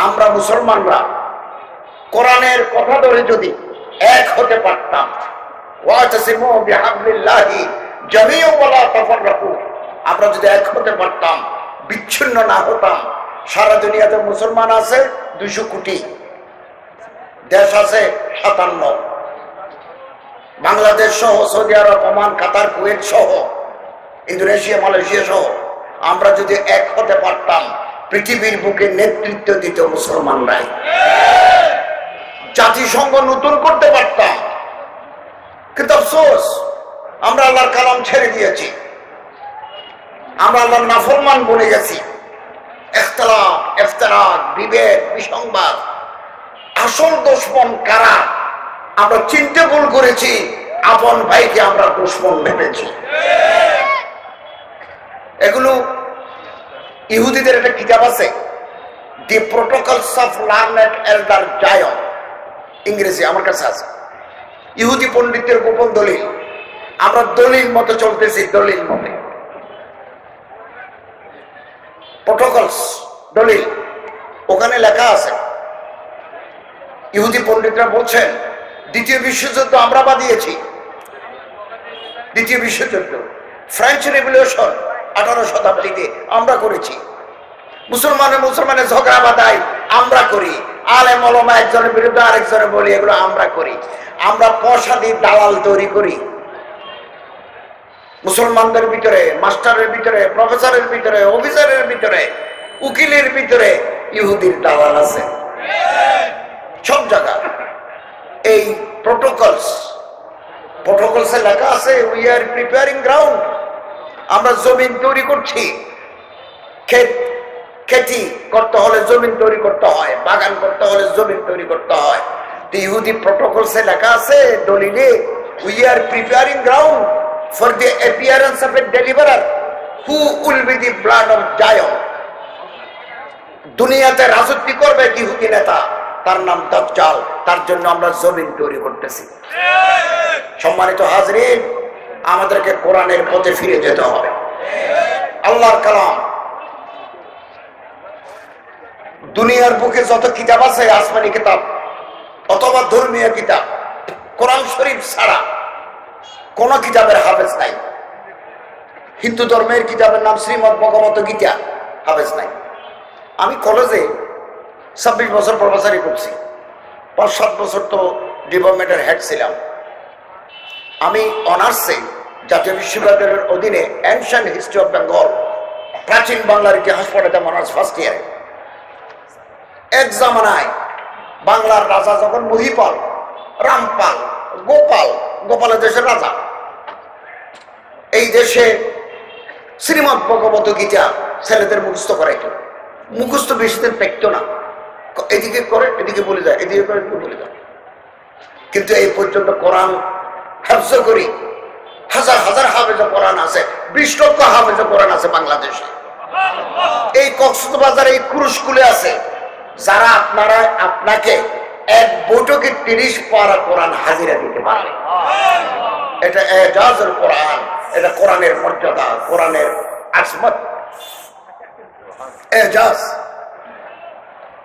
আমরা মুসলমানরা কোরআনের কথা ধরে যদি এক হতে পারতাম, ওয়াতাসিমু বিহাবলিল্লাহি জামিআন ওয়ালা তাফাররাকু, আমরা যদি এক হতে পারতাম, বিচ্ছিন্ন না হতাম। সারা দুনিয়াতে মুসলমান আছে 200 কোটি, দেশ আছে 57, বাংলাদেশ সহ সৌদি আরব, ওমান, কাতার, কুয়েত সহ, ইন্দোনেশিয়া, মালয়েশিয়া সহ আমরা যদি এক হতে পারতাম, পৃথিবীর বুকে নেতৃত্ব দিত মুসলমানরাই। জাতিসংঘ নতুন করতে পারতাম, কিন্তু আফসোস আমরা আল্লাহর কালাম ছেড়ে দিয়েছি, আমরা আল্লাহর নাফরমান বনে গেছি। ইখতিলাফ, ইফতিরাক, বিভেদ, বিসংবাদ, আসল দুশমন কারা আমরা চিনতে ভুল করেছি, আপন ভাইকে আমরা দুশমন ভেবেছি। এগুলো ইহুদিদের একটা কিতাব আছে, দি প্রোটোকলস অফ লার্নেড এল্ডার জায়ন, ইংরেজি আমার কাছে আছে। ইহুদি পণ্ডিতের গোপন দলিল, আমরা দলিল মতো চলতেছি, দলিল মতে প্রোটোকলস, দলিল, ওখানে লেখা আছে। ইহুদি পণ্ডিতরা বলছেন দ্বিতীয় বিশ্বযুদ্ধ আমরা বাদিয়েছি, দ্বিতীয় বিশ্বযুদ্ধ, ফ্রেঞ্চ রেভলিউশন 18 শতাব্দীতে আমরা করেছি। মুসলমানের ঝগড়া বাঁধাই আমরা করি, আলেম ওলামা একজনের বিরুদ্ধে আরেকজনে বলি, এগুলো আমরা করি। আমরা পয়সা দিয়ে দালাল তৈরি করি। মুসলমানদের ভিতরে, মাস্টারের ভিতরে, প্রফেসরের ভিতরে, অফিসারের ভিতরে, উকিলের ভিতরে ইহুদির দালাল আছে সব জায়গা। এই প্রোটোকলসে লেখা আছে, উই আর প্রিপেয়ারিং গ্রাউন্ড, আমরা জমিন তৈরি করছি। খেতি করতে হলে জমিন তৈরি করতে হয়, বাগান করতে হলে জমিন তৈরি করতে হয়। ইহুদি প্রোটোকলসে লেখা আছে দলিলে, we are preparing ground for the appearance of a deliverer who will be the blood of Zion. দুনিয়াতে রাজত্ব করবে ইহুদি নেতা, তার নাম দাজ্জাল, তার জন্য আমরা জমিন তৈরি করতেছি। সম্মানিত হাজরিন, আমাদেরকে কোরআনের পথে ফিরে যেতে হবে। আল্লাহর কালাম, দুনিয়ার বুকে যত কিতাব আছে, আসমানি কিতাব অথবা ধর্মীয় কিতাব, কোরআন শরীফ ছাড়া কোন কিতাবের হাফেজ নাই। হিন্দু ধর্মের কিতাবের নাম শ্রীমদ ভগবত গীতা, হাফেজ নাই। আমি কলেজে 26 বছর প্রফেসরি করছি, 5-7 বছর তো ডিপার্টমেন্টের হেড ছিলাম। আমি অনার্সে জাতীয় বিশ্ববিদ্যালয়ের অধীনে অ্যানশিয়েন্ট হিস্ট্রি অফ বেঙ্গল, প্রাচীন বাংলার ইতিহাস পড়াতাম অনার্স ফার্স্ট ইয়ারে। এক জামানায় বাংলার রাজা যখন মহিপাল, রামপাল, গোপালের দেশের রাজা, এই দেশে শ্রীমদ ভগবত গীতা ছেলেদের মুখস্থ করাইত। মুখস্থ বেশি দিন পেকত না, এদিকে করে এদিকে বলে যায়, এদিকে করে এদিকে বলে যায়। কিন্তু এই পর্যন্ত কোরআন হাফজ করি, হাজার হাজার হাফেজ কোরআন আছে, 20 লক্ষ হাফেজ কোরআন আছে বাংলাদেশে। এই কক্সবাজার এই কুরুশকুলে আছে, যারা আপনাকে এক বৈঠকে 30 পারা কোরআন হাজিরা দিতে পারে। এটা এজাজুল কোরআন, এটা কোরআনের মর্যাদা, কোরআনের আসমত, এজাজ।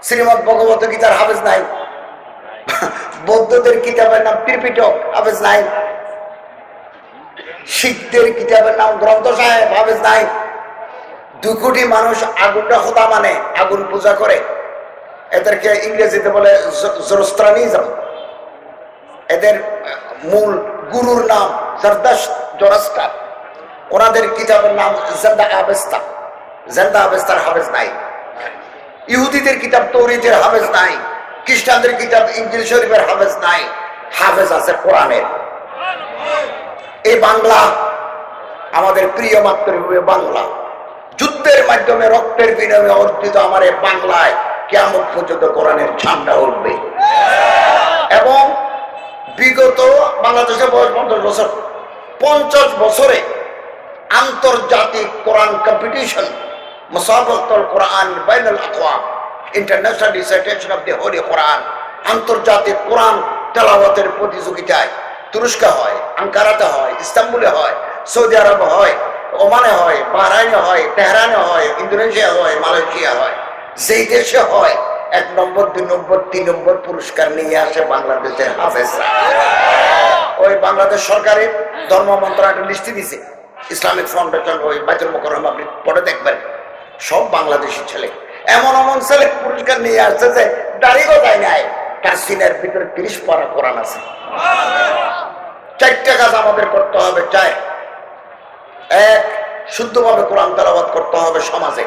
শ্রীমদ ভগবত গীতার হাফেজ নাই, বৌদ্ধদের কিতাবের নাম ত্রিপিটক, হাফেজ নাই, শিখদের কিতাবের নাম গ্রন্থ সাহেব, হাফেজ নাই। 2 কোটি মানুষ আগুনটা খোদা মানে, আগুন পূজা করে, এদেরকে ইংরেজিতে বলে জোরস্ট্রানিজম। এদের মূল গুরুর নাম জোরাস্টার, ওনাদের কিতাবের নাম জেন্দা আবেস্তার হাফেজ নাই। ইহুদিদের কিতাব তৌরাতের হাফেজ নাই, খ্রিস্টানদের কিতাব ইনজিল শরীফের হাফেজ নাই, হাফেজ আছে কোরআনের। এই বাংলা আমাদের প্রিয় মাতৃভূমি বাংলা, যুদ্ধের মাধ্যমে রক্তের বিনিময়ে অর্জিত আমার এই বাংলায় কিয়ামত পর্যন্ত কোরআনের ঝান্ডা উঠবে। এবং বিগত বাংলাদেশের বয়স 50 বছর, 50 বছরে আন্তর্জাতিক কোরআন কম্পিটিশন, মুসাবাকাতুল কোরআন বাইনাল আকওয়াম, international recitation of the holy Quran, আন্তর্জাতিক কোরআন তেলাওয়াতের প্রতিযোগিতায় তুরস্কে হয়, আঙ্কারাতে হয়, ইস্তাম্বুলে হয়, সৌদি আরবে হয়, ওমানে হয়, বাহরাইনে হয়, তেহরানে হয়, ইন্দোনেশিয়া হয়, মালয়েশিয়া হয়। যেই দেশে হয় 1 নম্বর 2 নম্বর 3 নম্বর পুরস্কার নিয়ে আসে বাংলাদেশের হাফেজরা। ওই বাংলাদেশ সরকারের ধর্ম মন্ত্রণালয় লিস্ট দিছে, ইসলামিক ফাউন্ডেশন ওই বাইতুল মুকাররম, আপনি পড়ে দেখবেন, সব বাংলাদেশি ছেলে। এমন এমন ছেলে পুরস্কার নিয়ে আসছে যে দাড়িও যায় নাই, তার সিনের ভিতরে 30 পারা কোরআন আছে। 4টা কাজ আমাদের করতে হবে। 4, 1, শুদ্ধভাবে কোরআন তেলাওয়াত করতে হবে সমাজে।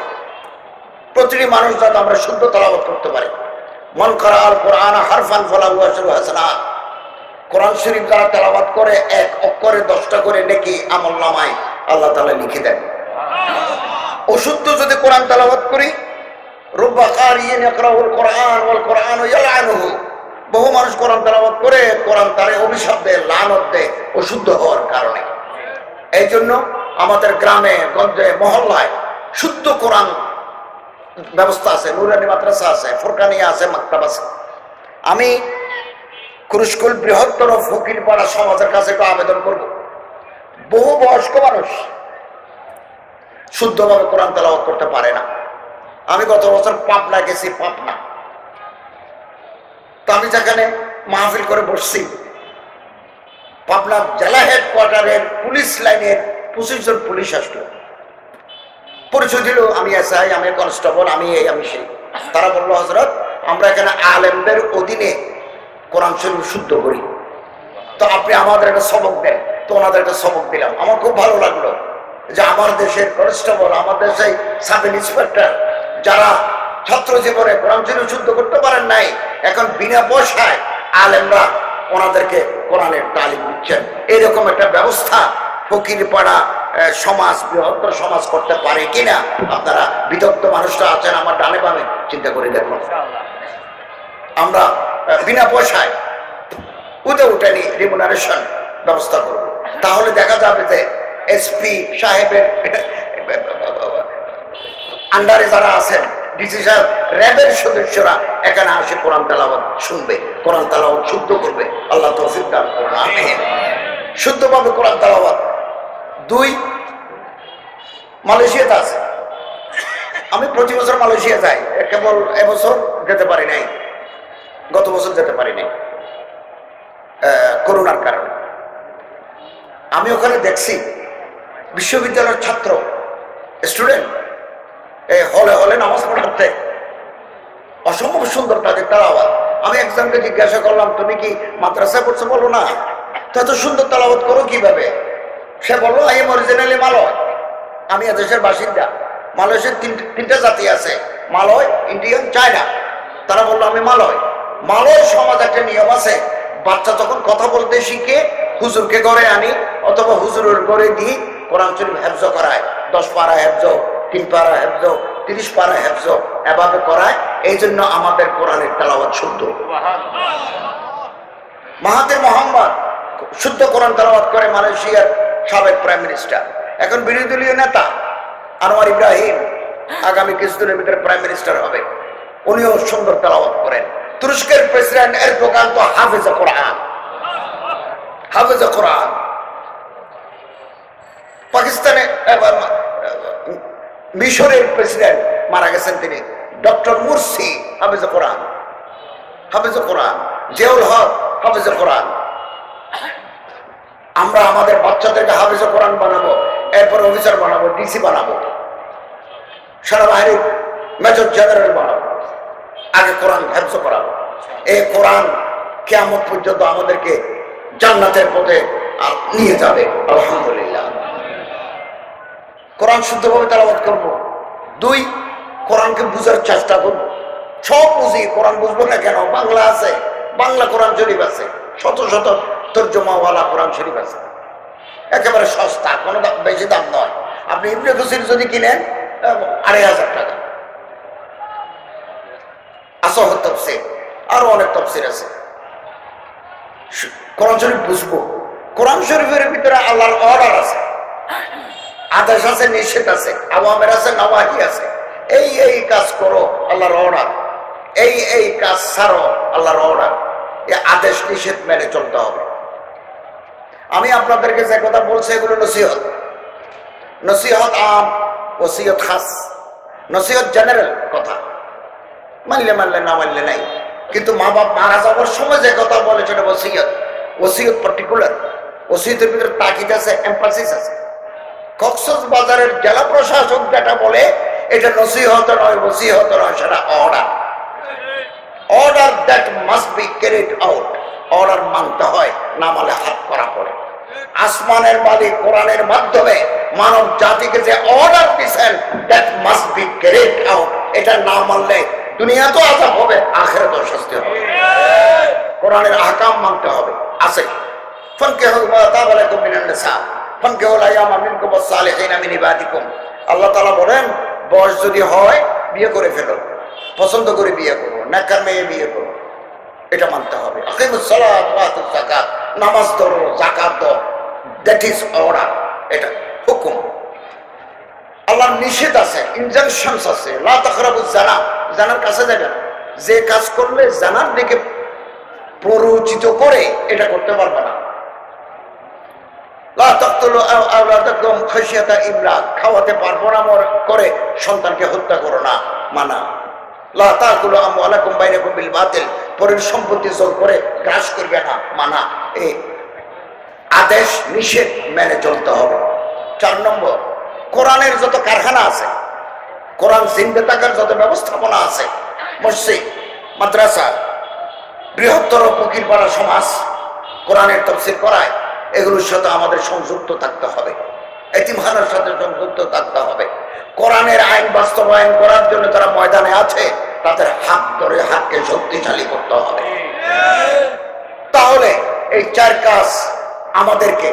প্রতিটি মানুষ যাতে আমরা শুদ্ধ তেলাওয়াত করতে পারি। মান কারাআল কোরআন হারফান ফালাহু আশরু হাসানাত। কোরআন শরীফ যারা তেলাওয়াত করে 1 অক্ষরে 10টা করে নেকি আমলনামায় আল্লাহ তাআলা লিখে দেন। অশুদ্ধ যদি কোরআন তেলাওয়াত করি, রুব্বা কারিয়িন ইয়াকরাউল কোরআন ওয়াল কোরআন ইয়ালআনুহু, বহু মানুষ কোরআন তেলাওয়াত করে কোরআন তারে অভিশাপ দেয়, লানত দেয় অশুদ্ধ হওয়ার কারণে। এই জন্য আমাদের গ্রামে গঞ্জে মহল্লায় শুদ্ধ কোরআন ব্যবস্থা আছে, নুরানি মাদ্রাসা আছে, ফুরকানিয়া আছে, মাকতাব আছে। আমি কুরুশকুল বৃহত্তর ফকিরপাড়া সমাজের কাছে একটু আবেদন করব, বহু বয়স্ক মানুষ শুদ্ধভাবে কোরআন তেলাওয়াত করতে পারে না। আমি গত বছর পাবনা গেছি, পাবনা তো আমি যেখানে মাহফিল করে বসছি, পাবনা জেলা হেডকোয়ার্টারের পুলিশ লাইনের 25 জন পুলিশ আসলো, পরিচয় দিল, আমি এসআই, আমি কনস্টেবল, আমি এই আমি সেই। তারা বললো, হযরত আমরা এখানে আলেমদের অধীনে কোরআন শরীফ শুদ্ধ করি, তো আপনি আমাদের একটা সবক দেন। তো ওনাদের একটা সবক দিলাম। আমার খুব ভালো লাগলো যে আমার দেশের কনস্টেবল, আমার দেশের সাব ইন্সপেক্টর যারা ছাত্র জীবনে কোরআন শরীফ শুদ্ধ করতে পারেন নাই, এখন বিনা পয়সায় আলেমরা ওনাদেরকে কোরআনের তালিম দিচ্ছেন। এরকম একটা ব্যবস্থা ফকিরপাড়া সমাজ, বৃহত্তর সমাজ করতে পারে কিনা? আপনারা বিদগ্ধ মানুষরা আছেন আমার ডানে বামে, চিন্তা করে দেখুন। আমরা বিনা পয়সায় উইদাউট রিমুনারেশন ব্যবস্থা করব, তাহলে দেখা যাবে যে এসপি সাহেবের আন্ডারে যারা আছেন, ডিসি সাহেব, র্যাবের সদস্যরা এখানে আসে কোরআন তেলাওয়াত শুনবে, কোরআন তেলাওয়াত শুদ্ধ করবে। আল্লাহ তৌফিক দান করুন, আমিন। শুদ্ধভাবে কোরআন তেলাওয়াত। 2, মালয়েশিয়াতে আছে। আমি প্রতি বছর মালয়েশিয়া যাই, কেবল এবছর যেতে পারি নাই, গত বছর যেতে পারি নাই করোনার কারণে। আমি ওখানে দেখছি বিশ্ববিদ্যালয়ের ছাত্র স্টুডেন্ট হলে হলে নামাজ পড়াতে অসম্ভব সুন্দর তাদের তেলাওয়াত। আমি একজনকে জিজ্ঞাসা করলাম, তুমি কি মাদ্রাসা করছো? বলো না। তো এত সুন্দর তেলাওয়াত করো কিভাবে? সে বললো, আই এম অরিজিনালি মালয়, আমি এদেশের বাসিন্দা। মালয়েশিয়ার 3টা জাতি আছে, মালয়, ইন্ডিয়ান, চায়না। তারা বললো আমি মালয়। মালয় সমাজ একটা নিয়ম আছে, বাচ্চা যখন কথা বলতে শিখে হুজুরকে ঘরে আনি অথবা হুজুরের ঘরে দিয়ে কোরআন শরীফ হেফজ করায়। 10 পারা হেফজ, 3 পারা হেফজ, 30 পারা হেফজ এভাবে করায়। এই জন্য আমাদের কোরআনের তেলাওয়াত শুদ্ধ। মাহাতির মোহাম্মদ শুদ্ধ কোরআন তেলাওয়াত করে, মালয়েশিয়ার সাবেক প্রাইম মিনিস্টার, এখন বিরোধী দলীয় নেতা। আনোয়ার ইব্রাহিম আগামী কিছুদিনের ভিতরে প্রাইম মিনিস্টার হবে, উনিও সুন্দর তেলাওয়াত করেন। তুরস্কের প্রেসিডেন্ট এরদোগান তো হাফেজে কোরআন, হাফেজে কোরআন। পাকিস্তানে মিশরের প্রেসিডেন্ট মারা গেছেন, তিনি ডক্টর মুরসি, হাফেজে কোরআন, হাফেজে কোরআন। জিয়াউল হক হাফেজে কোরআন। আমরা আমাদের বাচ্চাদেরকে হাফেজে কোরআন বানাবো, এরপর অফিসার বানাবো, ডিসি বানাবো, সেনাবাহিনীর মেজর জেনারেল বানাবো। আগে কোরআন হেফজ করাবো। এই কোরআন কিয়ামত পর্যন্ত আমাদেরকে জান্নাতের পথে নিয়ে যাবে, আলহামদুলিল্লাহ। কোরআন শুদ্ধভাবে তেলাওয়াত করবো। 2, কোরআনকে বুঝার চেষ্টা করবো। সব বুঝি, কোরআন বুঝবো না কেন? বাংলা আছে, বাংলা কোরআন শরীফ আছে, শত শত তর্জমাওয়ালা কোরআন শরীফ আছে, একেবারে সস্তা, কোনো বেশি দাম নয়। আপনি ইবনে কাসির যদি কিনেন 2500 টাকা। আসহ তাফসীর, আরো অনেক তাফসীর আছে। কোরআন শরীফ বুঝবো। কোরআন শরীফের ভিতরে আল্লাহর অর্ডার আছে, আদেশ আছে, নিষেধ আছে, আওয়ামের আছে, নাওয়াহি আছে। এই কাজ করো, আল্লাহর অর্ডার। এই কাজ ছাড়ো, আল্লাহর অর্ডার। এই আদেশ নিষেধ মেনে চলতে হবে। আমি আপনাদেরকে যে কথা বলছি এগুলো নসিহত। নসিহত আম, ওসিয়ত খাস। নসিহত জেনারেল কথা, মানলে মানলে, না মানলে নাই। কিন্তু মা বাপ মারা যাওয়ার সময় যে কথা বলে সেটা ওসিয়ত। ওসিয়ত পার্টিকুলার, ওসিয়তের ভিতরে তাকিদ আছে, এমফাসিস আছে। কক্সবাজারের জেলা প্রশাসক যেটা বলে এটা নসিহত নয়, ওসিয়ত নয়, সেটা order. Order that must be carried out. Order মানতে হয়, না মানলে হাত করা পড়ে। আসমানের মালিক কোরআনের মাধ্যমে মানব জাতিকে যে অর্ডার দিয়েছেন that must be carried out, এটা না মানলে দুনিয়া তো আযাব হবে, আখিরাতেও শাস্তি হবে। কোরআনের আহকাম মানতে হবে। আছে ফানকিহু মা তাবা লাকুম মিনান নিসা ফানকিহুল আয়ামা মিনকুম ওয়াস-সালিহিনা মিন ইবাদিকুম। আল্লাহ তাআলা বলেন, বয়স যদি হয় বিয়ে করে ফেলো, পছন্দ করে বিয়ে করো, নেককার মেয়ে বিয়ে করো, এটা মানতে হবে। আকিমুস সালাত ওয়া আতুজ যাকাত, নামাজ ধরো, যাকাত দাও, দ্যাট ইজ অর্ডার, এটা হুকুম। আল্লাহর নিষেধ আছে, ইনজাংশনস আছে। লা তাকরাবুজ যানা, জানার কাছে যাবে না। যে কাজ করলে জানার দিকে প্ররোচিত করে এটা করতে পারবে না। লা তাকতুলু আওলাদাকুম খাশিয়াতা ইমলাক, খাওয়াতে পারবো না করে সন্তানকে হত্যা করো না, মানা। লা তাকুলু আমওয়ালাকুম বাইনাকুম বিল বাতিল, পরের সম্পত্তি জোর করে গ্রাস করবে না, মানা। এই আদেশ নিষেধ মেনে চলতে হবে। 4 নম্বর, কোরআনের যত কারখানা আছে, কোরআন জিন্দা থাকার যত ব্যবস্থাপনা আছে, মসজিদ, মাদ্রাসা, বৃহত্তর ফকিরপাড়া সমাজ কোরআনের তাফসীর করায়, এগুলোর সাথে আমাদের সংযুক্ত থাকতে হবে। এতিমখানার সাথে সংযুক্ত থাকতে হবে। কোরআনের আইন বাস্তবায়ন করার জন্য তারা ময়দানে আছে, তাদের হাত ধরে হাতকে শক্তিশালী করতে হবে। তাহলে এই 4 কাজ আমাদেরকে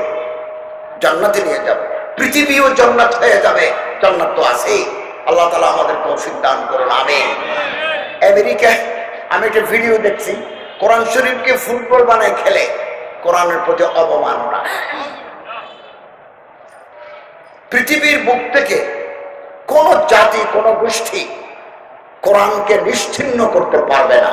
জান্নাতে নিয়ে যাবে, পৃথিবীও জান্নাত হয়ে যাবে। জান্নাত তো আছেই, আল্লাহ তাআলা আমাদের তৌফিক দান করুন, আমিন। আমেরিকায় আমি একটা ভিডিও দেখছি, কোরআন শরীফকে ফুটবল বানায় খেলে, কোরআনের প্রতি অবমাননা। পৃথিবীর বুক থেকে কোন জাতি, কোন গোষ্ঠী কোরআনকে নিশ্চিহ্ন করতে পারবে না।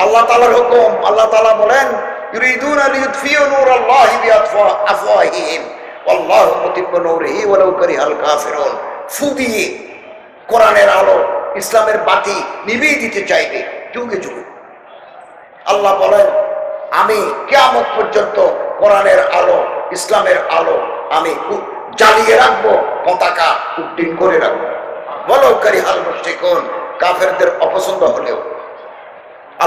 আল্লাহ তাআলার হুকুম, আল্লাহ তাআলা বলেন, ইউরিদুনা লিইউতফিউ নূরাল্লাহি বিআফওয়াহিহিম ওয়াল্লাহু মুতিম্মু নূরিহি ওয়ালাউ কারিহাল কাফিরুন। ফু দিয়ে কোরআনের আলো, ইসলামের বাতি নিভিয়ে দিতে চাইবে যুগে যুগে। আল্লাহ বলেন, আমি কিয়ামত পর্যন্ত কোরআনের আলো, ইসলামের আলো আমি জ্বালিয়ে রাখবো, পতাকা উড্ডীন করে রাখবো। ওয়ালাউ কারিহাল মুশরিকুন, কাফেরদের অপছন্দ হলেও।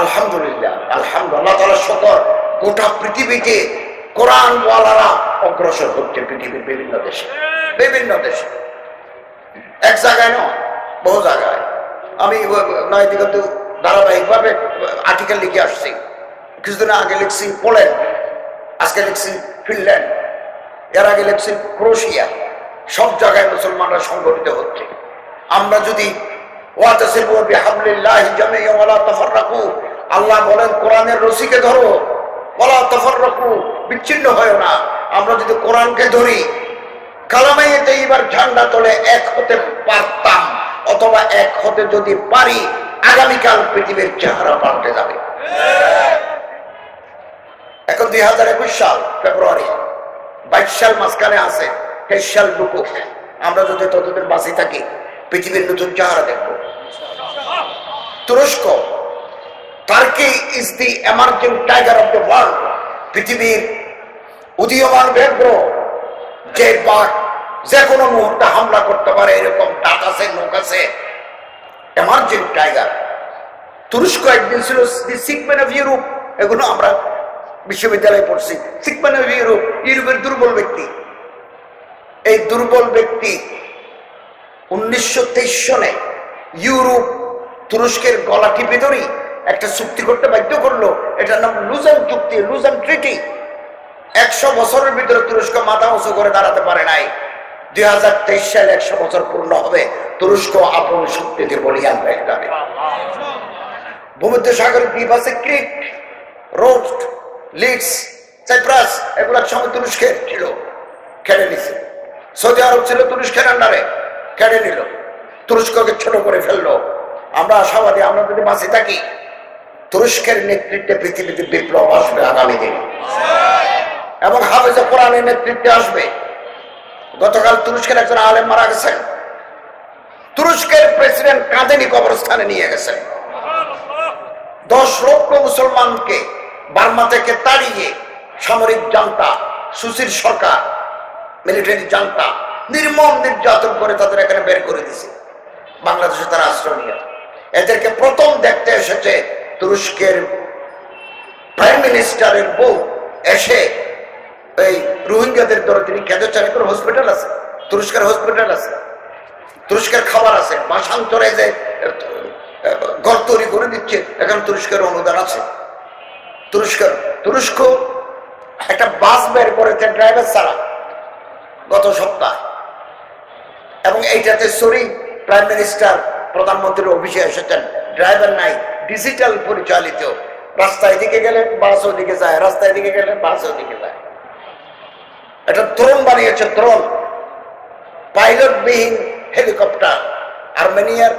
আলহামদুলিল্লাহ, আলহামদুলিল্লাহ, তাআলার শুকর, গোটা পৃথিবীতে কোরআন ওয়ালারা অগ্রসর হচ্ছে। পৃথিবীর বিভিন্ন দেশে, বিভিন্ন দেশে, এক জায়গায় নয়, বহু জায়গায়। আমি নয়াদিগন্ত ধারাবাহিকভাবে আর্টিকেল লিখে আসছি। কিছুদিন আগে লিখছি পোল্যান্ড, আজকে লিখছি ফিনল্যান্ড, এর আগে লিখছি ক্রোয়েশিয়া। সব জায়গায় মুসলমানরা সংগঠিত হচ্ছে। আমরা যদি ওয়াতাসিমু বিহাবলিল্লাহি জামিআন ওয়া লা তাফাররাকু, আল্লাহ বলেন কোরআনের রশিকে ধরো, ওয়া লা তাফাররাকু, বিচ্ছিন্ন হয় না। আমরা যদি কোরআনকে ধরি, কালামে তাইয়্যিবার ঝান্ডা তোলে এক হতে পারতাম, অথবা এক হতে যদি পারি, আগামীকাল পৃথিবীর চেহারা পাল্টে যাবে। এখন 2021 সাল ফেব্রুয়ারি, 22 সাল মাঝখানে আছে, 23 সাল ঢুকো। আমরা যদি ততদিন বাঁচি থাকি, পৃথিবীর নতুন চেহারা দেখব। তুরস্ক, turkey is the emerging tiger of the world. পৃথিবীর উদীয়মান ব্যাঘ্র, যে বাঘ যে কোনো মুহূর্তে হামলা করতে পারে, এরকম ডাক আছে, নোক আছে, এমার্জিং টাইগার। তুরস্ক একদিন ছিল দি সিগম্যান অফ ইউরোপ। এগুলো আমরা বিশ্ববিদ্যালয়ে পড়ছি। সিগম্যান অফ ইউরোপ, ইউরোপের দুর্বল ব্যক্তি। এই দুর্বল ব্যক্তি 1923 সনে ইউরোপ তুরস্কের গলা টিপে ধরি একটা চুক্তি করতে বাধ্য করলো। এটার নাম লুজান চুক্তি, লুজান ট্রিটি। 100 বছরের ভিতরে তুরস্ক মাথা উঁচু করে দাঁড়াতে পারে নাই। 2023 সালে 100 বছর পূর্ণ হবে, তুরস্ক আপন শক্তিতে বলিয়ান হয়ে যাবে। ভূমধ্য সাগরের দ্বীপ আছে, ক্রিট, রোডস, লিডস, সাইপ্রাস, এগুলো সময় তুরস্কের ছিল, কেড়ে নিছে। সৌদি আরব ছিল তুরস্কের আন্ডারে, কেড়ে নিল, তুরস্ককে ছোট করে ফেললো। আমরা আশাবাদী, আমরা যদি বাঁচে থাকি, তুরস্কের নেতৃত্বে পৃথিবীতে বিপ্লব আসবে আগামী দিনে, এবং হাফেজে কোরআনের নেতৃত্বে আসবে। গতকাল তুরস্কের একজন আলেম মারা গেছেন, তুরস্কের প্রেসিডেন্ট কাঁদেনি কবরস্থানে নিয়ে গেছেন। 10 লক্ষ মুসলমানকে বার্মা থেকে তাড়িয়ে সামরিক জান্তা, সুশীল সরকার, মিলিটারি জান্তা নির্মম নির্যাতন করে তাদের এখানে বের করে দিয়েছে। বাংলাদেশে তারা আশ্রয় নিয়ে, এদেরকে প্রথম দেখতে এসেছে তুরস্কের প্রাইম মিনিস্টারের বউ এসে এই রোহিঙ্গাদের ধরে তিনি কেঁদেছেন। করে হসপিটাল আছে, তুরস্কের হসপিটাল আছে, তুরস্কের খাবার আছে, ভাষান্তরে যে ঘর তৈরি করে দিচ্ছে, এখন তুরস্কের অনুদান আছে। তুরস্ক একটা বাস বের করেছে ড্রাইভার ছাড়া গত সপ্তাহ, এবং এইটাতে সরি প্রাইম মিনিস্টার প্রধানমন্ত্রীর অফিসে এসেছেন, ড্রাইভার নাই, ডিজিটাল পরিচালিত। রাস্তায় দিকে গেলে বাস ওদিকে যায়, রাস্তায় দিকে গেলে বাস ওদিকে যায়। এটা দ্রোণ বানিয়েছে, দ্রোণ, পাইলট বিহীন হেলিকপ্টার। আর্মেনিয়ার,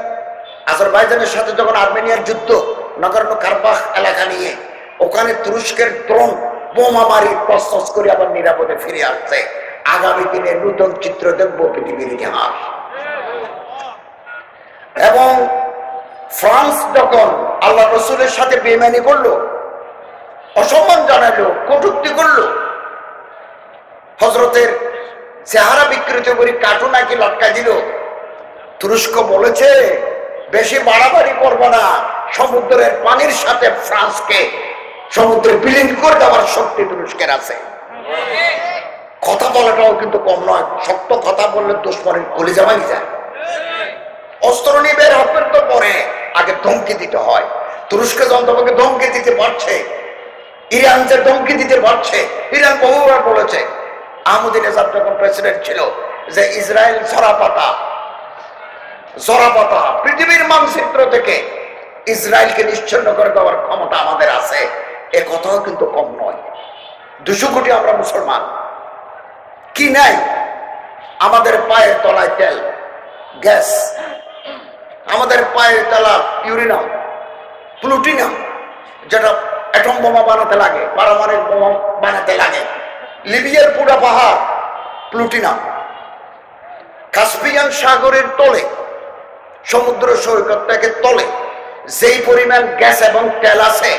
আজারবাইজানের সাথে যখন আর্মেনিয়ার যুদ্ধ, নাগোর্নো কারাবাখ এলাকা নিয়ে, ওখানে তুরস্কের দ্রোণ বোমা মারি তছনছ করে আবার নিরাপদে ফিরে আসছে। আগামী দিনে নতুন চিত্র দেখবো পৃথিবীর ইতিহাস। এবং ফ্রান্স যখন আল্লাহ রসুলের সাথে বেইমানি করলো, অসম্মান জানালো, কটূক্তি করলো, হযরতের চেহারা বিকৃত করে কার্টুন নাকি লটকা দিল, তুরস্ক বলেছে বেশি বাড়াবাড়ি করবো না, সমুদ্রের পানির সাথে ফ্রান্সকে সমুদ্রে বিলীন করে দেওয়ার শক্তি তুরস্কের আছে। কথা বলাটাও কিন্তু কম নয়, শক্ত কথা বললে দুশ্মনের কলিজা ভাঙি যায়। অস্ত্র নিয়ে বের হবেন তো পরে, আগে ধমকি দিতে হয়। তুরস্কে যখন তোমাকে ধমকি দিতে পারছে, ইরান যে ধমকি দিতে পারছে, ইরান বহুবার বলেছে, আহমদিনেজাদ যখন প্রেসিডেন্ট ছিল, যে ইসরায়েল জরাপাতা পৃথিবীর মানচিত্র থেকে ইসরায়েলকে নিশ্চিহ্ন করে দেওয়ার ক্ষমতা আমাদের আছে। এ কথাও কিন্তু কম নয়। 200 কোটি আমরা মুসলমান, কি নাই? আমাদের পায়ের তলায় তেল, গ্যাস, আমাদের পায়ের তলা ইউরেনিয়াম, প্লুটোনিয়াম, যেটা অ্যাটম বোমা বানাতে লাগে, পারমাণবিক বোমা বানাতে লাগে। লিবিয়ার পুরা পাহাড় প্লুটোনিয়াম। কাস্পিয়ান সাগরের তলে, সমুদ্র সৈকত থেকে তলে যেই পরিমাণ গ্যাস এবং তেল আছে,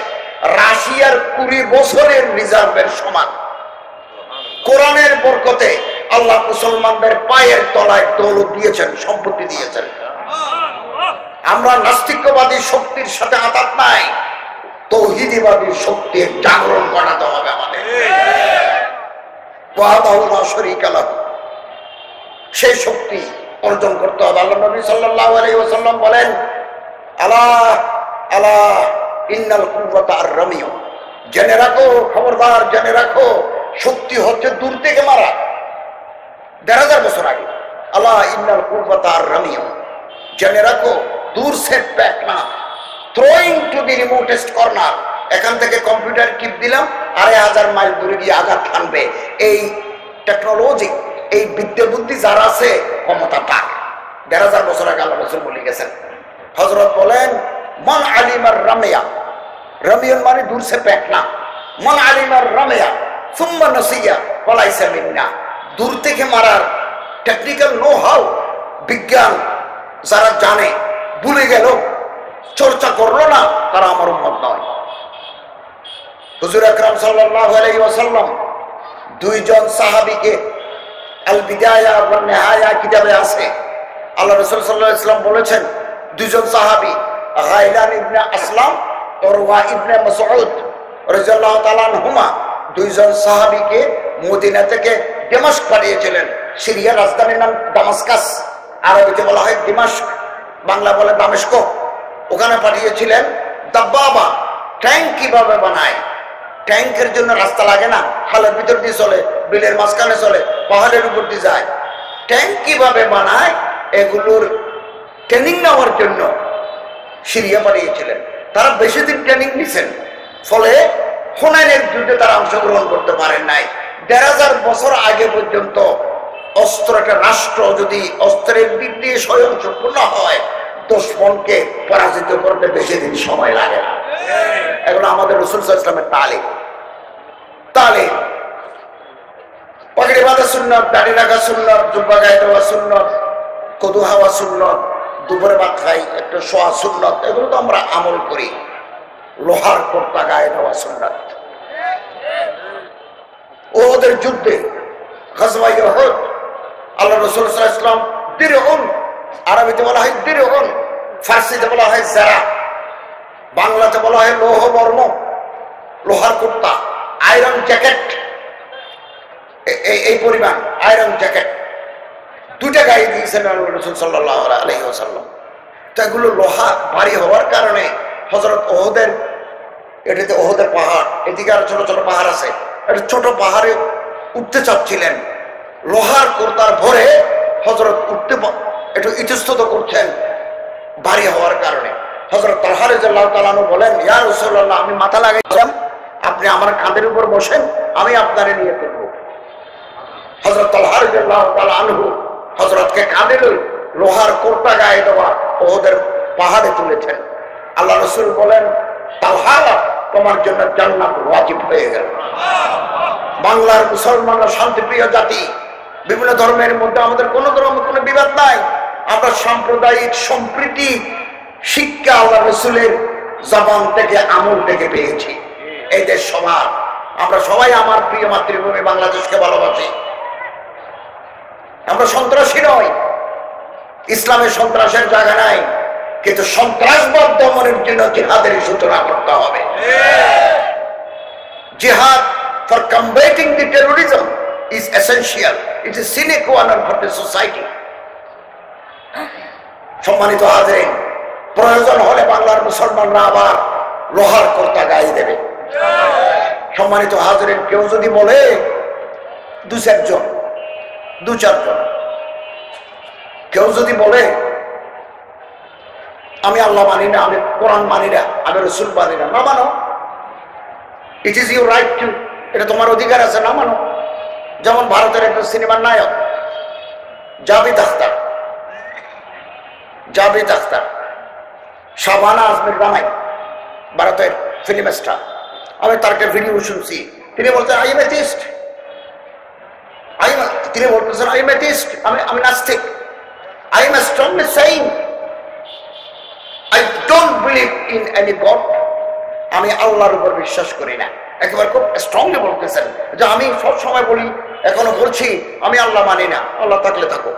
রাশিয়ার 20 বছরের রিজার্ভের সমান। কোরআনের বরকতে আল্লাহ মুসলমানদের পায়ের তলায় দৌলত দিয়েছেন, সম্পত্তি দিয়েছেন। আমরা নাস্তিকবাদী শক্তির সাথে আঘাত নাই, তৌহিদীবাদী শক্তির জাগরণ করাতে হবে আমাদের। সেই শক্তি অর্জন করতে হবে। আল্লাহ নবী সাল্লাল্লাহু আলাইহি ওয়াসাল্লাম বলেন, আলা আলা ইন্নাল কুওয়াতা আর-রামিয়ু, জেনে রাখো, খবরদার জেনে রাখো, শক্তি হচ্ছে দূর থেকে মারা। 1000 বছর আগে, আলা ইন্নাল কুওয়াতা আর-রামিয়ু, জেনে রাখো দূর সে ফেকনা, থ্রোয়িং টু দি রিমোটেস্ট কর্নার। এখান থেকে কম্পিউটার টিপ দিলাম, 2500 মাইল দূরে গিয়ে আঘাত হানবে। এই টেকনোলজি, এই বিদ্যা বুদ্ধি যার আছে, ক্ষমতা পাক। 1000 বছর আগে আল্লাহ রাসূল বলে গেছেন। হযরত বলেন, মান আলিমার রামিয়া, রামিয়ন মানে দূর সে ফেকনা, মান আলিমার রামিয়া সুম্মা নাসিয়া ফালাইসা মিন্না। দূর থেকে মারার টেকনিক্যাল নো হাউ, বিজ্ঞান যারা জানে, ভুলে গেল, চর্চা করলো না, তারা আমার উম্মত নয়। হুজুর আকরাম সাল্লাল্লাহু আলাইহি ওয়াসাল্লাম 2 জন সাহাবীকে, আল বিদায়া ওয়ান নিহায়া কিতাবে আছে, আল্লাহ রাসূল সাল্লাল্লাহু আলাইহি ওয়াসাল্লাম বলেছেন, 2 জন সাহাবী, গাইলান ইবনে আসলাম, উরওয়া ইবনে মাসউদ রাদিয়াল্লাহু তাআলা আনহুমা, 2 জন সাহাবীকে মদিনা থেকে দামেস্ক পাঠিয়েছিলেন। সিরিয়ার রাজধানীর নাম দামাস্কাস, আরবিতে বলা হয় দিমাশক, বাংলা বলে দামেস্ক। ওখানে পাঠিয়েছিলেন। দাব্বাবা, ট্যাঙ্ক কিভাবে বানায়? ট্যাঙ্কের জন্য রাস্তা লাগে না, খালের ভিতর দিয়ে চলে, বিলের মাঝখানে চলে, পাহাড়ের উপর দিয়ে যায়। ট্যাঙ্ক কিভাবে বানায়, এগুলোর ট্রেনিং নেওয়ার জন্য সিরিয়া পাঠিয়েছিলেন। তারা বেশি দিন ট্রেনিং নিছেন, ফলে হুনাইনের যুদ্ধে তারা অংশগ্রহণ করতে পারেন নাই। 1000 বছর আগে পর্যন্ত অস্ত্র, একটা রাষ্ট্র যদি অস্ত্রের দিক দিয়ে স্বয়ং সম্পূর্ণ হয়, দুশমনকে পরাজিত করতে বেশি দিন সময় লাগে না। এগুলো আমাদের রাসূল সাল্লাল্লাহু আলাইহি ওয়াসাল্লামের তালিম। পাগড়ি বাঁধা সুন্নাত, দাড়ি রাখা সুন্নাত, জুব্বা গায়ে দেওয়া সুন্নাত, কদু হাওয়া সুন্নাত, দুপুরে ভাত খাই, একটু শোয়া সুন্নত, এগুলো তো আমরা আমল করি। লোহার কোর্তা গায়ে দেওয়া সুন্নত। ওদের যুদ্ধে গজওয়ায়ে উহুদ আল্লাহ রাসূল সাল্লাল্লাহু আলাইহি ওয়াসাল্লাম দিরউন, আরবিতে বলা হয় দিরউন, ফার্সিতে বলা হয় যারা, বাংলাতে বলা হয় লৌহ বর্ম, লোহার কুর্তা, আয়রন জ্যাকেট, এই পরিমাণ আয়রন জ্যাকেট দুইটা গায়ে দিয়েছেন আল্লাহ রাসূল সাল্লাল্লাহু আলাইহি ওয়াসাল্লাম। তো এগুলো লোহা ভারী হওয়ার কারণে হযরত ওহুদের, এটাতে ওহুদের পাহাড়, এদিকে আরো ছোট ছোট পাহাড় আছে, একটা ছোট পাহাড়ে উঠতে চাচ্ছিলেন, লোহার কুর্তার ভরে হযরত উঠতে একটু ইতস্তত করছেন ভারী হওয়ার কারণে। হযরত তালহা রাদিয়াল্লাহু তাআলা আনহু বলেন, ইয়া রাসূলুল্লাহ, আমি মাথা লাগাইছিলাম, আপনি আমার কাঁধের উপর বসেন, আমি আপনারে নিয়ে করব। হযরত তালহা রাদিয়াল্লাহু তাআলা আনহু হযরতকে কাঁধে লই লোহার কোর্তা গায়ে দেওয়া ওদের পাহাড়ে তুলেছেন। আল্লাহ রাসূল বলেন, তালহা, তোমার জন্য জান্নাত ওয়াজিব হয়ে গেল। বাংলার মুসলমানরা শান্তিপ্রিয় জাতি, বিভিন্ন ধর্মের মধ্যে আমাদের কোনো বিবাদ নাই। আমরা সাম্প্রদায়িক সম্প্রীতি শিক্ষা আল্লাহ রাসূলের জবান থেকে, আমল থেকে পেয়েছি। এই দেশ সবার, আমরা সবাই আমার প্রিয় মাতৃভূমি বাংলাদেশকে ভালোবাসি। আমরা সন্ত্রাসী নই, ইসলামের সন্ত্রাসের জায়গা নাই, কিন্তু সন্ত্রাসবাদ দমনের জন্য জিহাদের সূচনা করতে হবে। জিহাদ for combating the terrorism is essential. It is sine qua non for the society. সম্মানিত হাজিরিন, প্রয়োজন হলে বাংলার মুসলমানরা আবার লোহার কোর্তা গায়ে দেবে। সম্মানিত হাজিরিন, কেউ যদি বলে দু চারজন কেউ যদি বলে আমি আল্লাহ মানি না, আমি কোরআন মানি না, আমি রাসূল মানি না, না মানো, it is your right two, এটা তোমার অধিকার আছে, না মানো। যেমন ভারতের একটা সিনেমার নায়ক জাভেদ আখতার, শাবানা আজমির রানাই, ভারতের ফিল্ম স্টার। আমি তার একটা ভিডিও শুনছি, তিনি বলছেন আই এম এথিস্ট, তিনি বলতেছেন আই এম এথিস্ট, আমি নাস্তিক। I am strongly saying I don't believe in any God. আমি আল্লাহর উপর বিশ্বাস করি না। একেবারে খুব স্ট্রংলি বলতেছেন যে আমি সব সময় বলি, এখনো বলছি, আমি আল্লাহ মানি না, আল্লাহ থাকলে থাকো।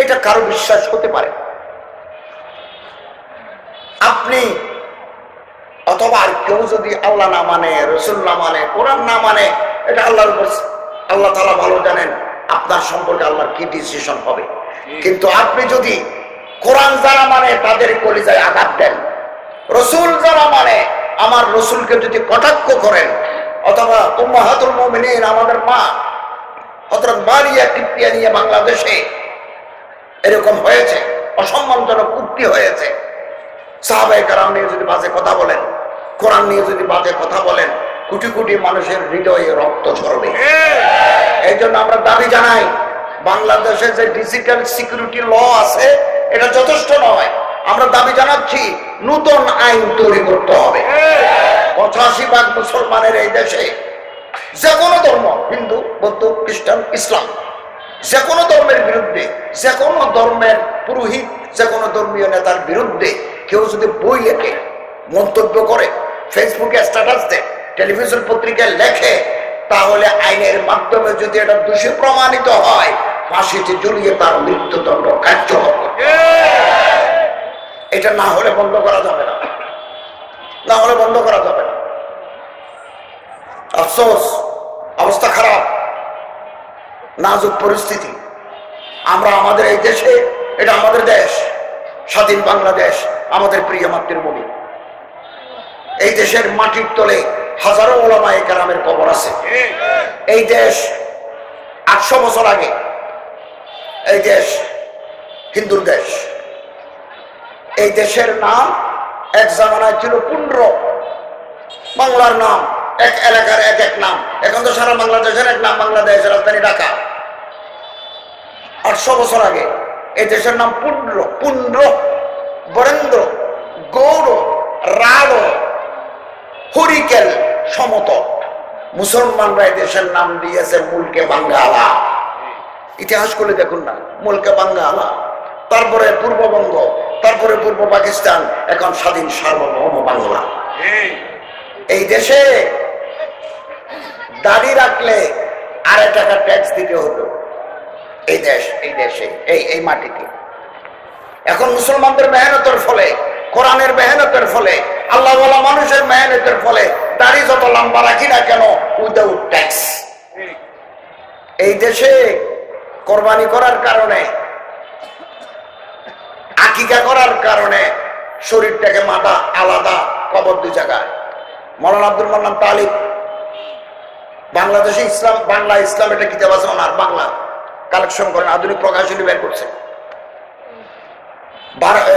এটা কারো বিশ্বাস হতে পারে। আপনি অথবা আর কেউ যদি আল্লাহ না মানে, রাসূল না মানে, কোরআন না মানে, এটা আল্লাহর উপর, আল্লাহ তাআলা ভালো জানেন আপনার সম্পর্কে আল্লাহর কি ডিসিশন হবে। কিন্তু আপনি যদি কোরআন যারা মানে তাদের কলিজায় আঘাত দেন, রাসূল যারা মানে আমার রাসূলকে যদি কটাক্ষ করেন, অথবা উম্মাহাতুল মুমিনিন আমাদের মা হযরত মারিয়া কিপ্তিয়া নিয়ে বাংলাদেশে এরকম হয়েছে, অসম্মানজনক উক্তি হয়েছে, সাহাবায়ে কেরাম নিয়ে যদি বাজে কথা বলেন, কোরআন নিয়ে যদি বাজে কথা বলেন, কোটি কোটি মানুষের হৃদয়ে রক্ত ঝরবে। এই জন্য আমরা দাবি জানাই, বাংলাদেশে যে ডিজিটাল সিকিউরিটি ল আছে এটা যথেষ্ট নয়। আমরা দাবি জানাচ্ছি নতুন আইন তৈরি করতে হবে। 85% মুসলমানের এই দেশে যে কোনো ধর্ম, হিন্দু, বৌদ্ধ, খ্রিস্টান, ইসলাম, যে কোনো ধর্মের বিরুদ্ধে, যে কোনো ধর্মের পুরোহিত, যে কোনো ধর্মীয় নেতার বিরুদ্ধে কেউ যদি বই লেখে, মন্তব্য করে, ফেসবুকে স্ট্যাটাস দেয়, টেলিভিশন পত্রিকায় লেখে, তাহলে আইনের মাধ্যমে যদি এটা দোষী প্রমাণিত হয়, ফাঁসিতে ঝুলিয়ে তার মৃত্যুদণ্ড কার্যকর করবে। এটা না হলে বন্ধ করা যাবে না, না হলে বন্ধ করা যাবে না। আফসোস, অবস্থা খারাপ, নাজুক পরিস্থিতি। আমরা আমাদের এই দেশে, এটা আমাদের দেশ, স্বাধীন বাংলাদেশ, আমাদের প্রিয় মাতৃভূমি। এই দেশের মাটির তলে হাজারো ওলামায়ে কেরামের কবর আছে। এই দেশ 800 বছর আগে, এই দেশ হিন্দুর দেশ। এই দেশের নাম এক জামানায় ছিল পুন্ড্র, বাংলার নাম, এক এলাকার এক এক নাম। এখন তো সারা বাংলাদেশের এক নাম, বাংলাদেশের রাজধানী ঢাকা। 800 বছর আগে এই দেশের নাম পুন্ড্র, পুন্ড্র, বরেন্দ্র, গৌড়, রাড়, হরিকেল, সমতট। মুসলমানরা এই দেশের নাম দিয়েছে মুলকে বাঙ্গালা। ইতিহাস করলে দেখুন না, মুলকে বাঙ্গালা, তারপরে পূর্ববঙ্গ, তারপরে পূর্ব পাকিস্তান, এখন স্বাধীন সার্বভৌম বাংলা। এই দেশে দাড়ি রাখলে 2.5 টাকা ট্যাক্স দিতে হতো। এই দেশে এই মাটিতে এখন মুসলমানদের মেহনতের ফলে, কোরআনের মেহনতের ফলে, আল্লাহওয়ালা মানুষের মেহনতের ফলে দাড়ি যত লম্বা রাখি না কেন উইদাউট ট্যাক্স। এই দেশে কোরবানি করার কারণে, আকিকা করার কারণে শরীরটাকে মাথা আলাদা, কবর 2 জায়গায়। মৌলানা আব্দুল মান্নান তালিব বাংলাদেশে ইসলাম, বাংলা ইসলাম এটা কিতাব আছে ওনার, বাংলা কালেকশন করেন, আধুনিক প্রকাশনী বের করছে।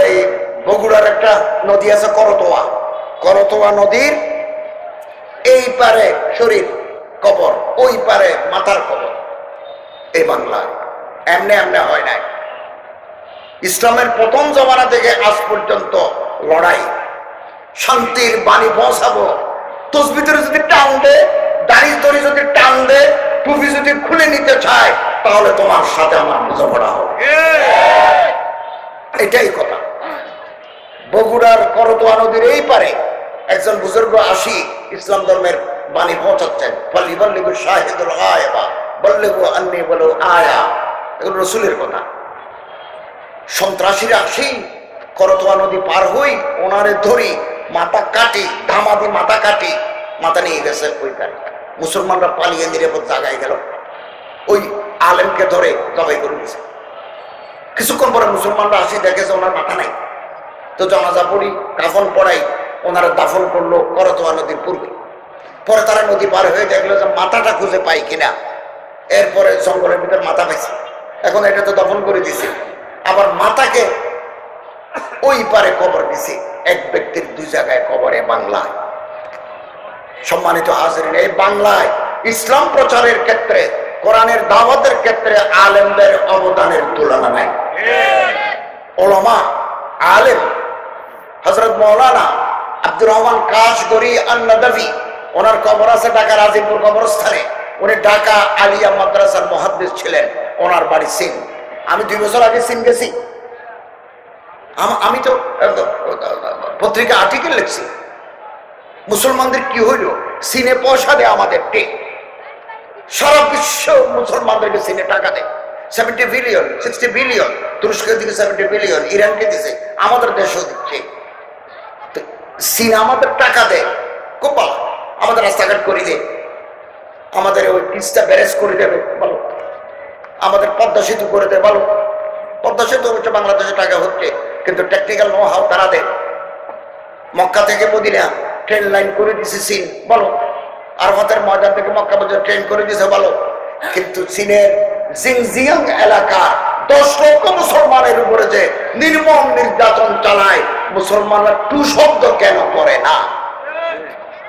এই বগুড়ার একটা নদী আছে করতোয়া, করতোয়া নদীর এই পারে শরীর কবর, ওই পারে মাথার কবর। এই বাংলা এমনি এমনি হয় নাই। ইসলামের প্রথম জমানা থেকে আজ পর্যন্ত লড়াই, শান্তির বাণী পৌঁছাবো। তসবিদের যদি টান দে, দাড়ি তরি যদি টান দে, টুপি যদি খুলে নিতে চায়, তাহলে তোমার সাথে আমার বোঝাপড়া হবে। এটাই কথা। বগুড়ার করতোয়া নদীর এই পারে একজন বুজুর্গ আসি ইসলাম ধর্মের বাণী পৌঁছাচ্ছেন। ফালিবাল্লিগু শাহিদুল গায়বা বাল্লিগু আন্নী বলো আয়া, এগুলো রসুলের কথা। সন্ত্রাসীরা আসি, করতোয়া নদী পার হই, ওনারে ধরি, মাথা কাটি, ধামাদি মাথা কাটি, মাথা নিয়ে গেছে ওই পারে। মুসলমানরা পালিয়ে নিরাপদ জায়গায় গেল, ওই আলেমকে ধরে জবাই করে দিয়েছে। কিছুক্ষণ পরে মুসলমানরা আসি, দেখে যে ওনার মাথা নাই। তো জানাজা পড়ি, কাফন পড়াই, ওনারা দাফন করলো করতোয়া নদীর পূর্বে। পরে তারা নদী পার হয়ে দেখলো যে মাথাটা খুঁজে পাই কিনা। এরপরে জঙ্গলের ভিতরে মাথা পাইছে, এখন এটা তো দফন করে দিছে। আবার মাথাকে ওই পারে কবর দিছে। এক ব্যক্তির 2 জায়গায় কবরে বাংলায়। সম্মানিত হাজিরিন, এই বাংলায় ইসলাম প্রচারের ক্ষেত্রে, কোরআনের দাওয়াতের ক্ষেত্রে আলেমদের অবদানের তুলনা নাই। ওলামা আলেম হযরত মাওলানা আব্দুর রহমান কাশগরি আন-নাদভী, ওনার কবর আছে ঢাকা রাজিপুর কবরস্থানে। উনি ঢাকা আলিয়া মাদ্রাসার মুহাদ্দিস ছিলেন। ওনার বাড়ি সিন। আমি 2 বছর আগে সিন গেছি। আমি তো পত্রিকা আর্টিকেল লিখছি, মুসলমানদের কি হইল, সিনে পয়সা দেয় আমাদের টে, সারা বিশ্ব মুসলমানদেরকে সিনে টাকা দেয়। 70 বিলিয়ন 60 বিলিয়ন, তুরস্কের দিকে 70 বিলিয়ন, ইরানকে দিছে, আমাদের দেশও দিচ্ছে। সিনে আমাদের টাকা দেয়, খুব ভালো। আমাদের রাস্তাঘাট করে দেয়, আমাদের ওই তিস্তা ব্যারেজ করে দেবে বলো, আমাদের পদ্মা সেতু করে দেয় বলো। পদ্মা সেতু হচ্ছে বাংলাদেশে টাকা হচ্ছে, কিন্তু টেকনিক্যাল নো হাউ তারা দেয়। মক্কা থেকে মদিনা ট্রেন লাইন করে দিছে চীন বলো, আরাফাতের ময়দান থেকে মক্কা পর্যন্ত ট্রেন করে দিছে বলো। কিন্তু চীনের জিনজিয়াং এলাকা 10 লক্ষ মুসলমানের উপরে যে নির্মম নির্যাতন চালায়, মুসলমানরা টু শব্দ কেন করে না?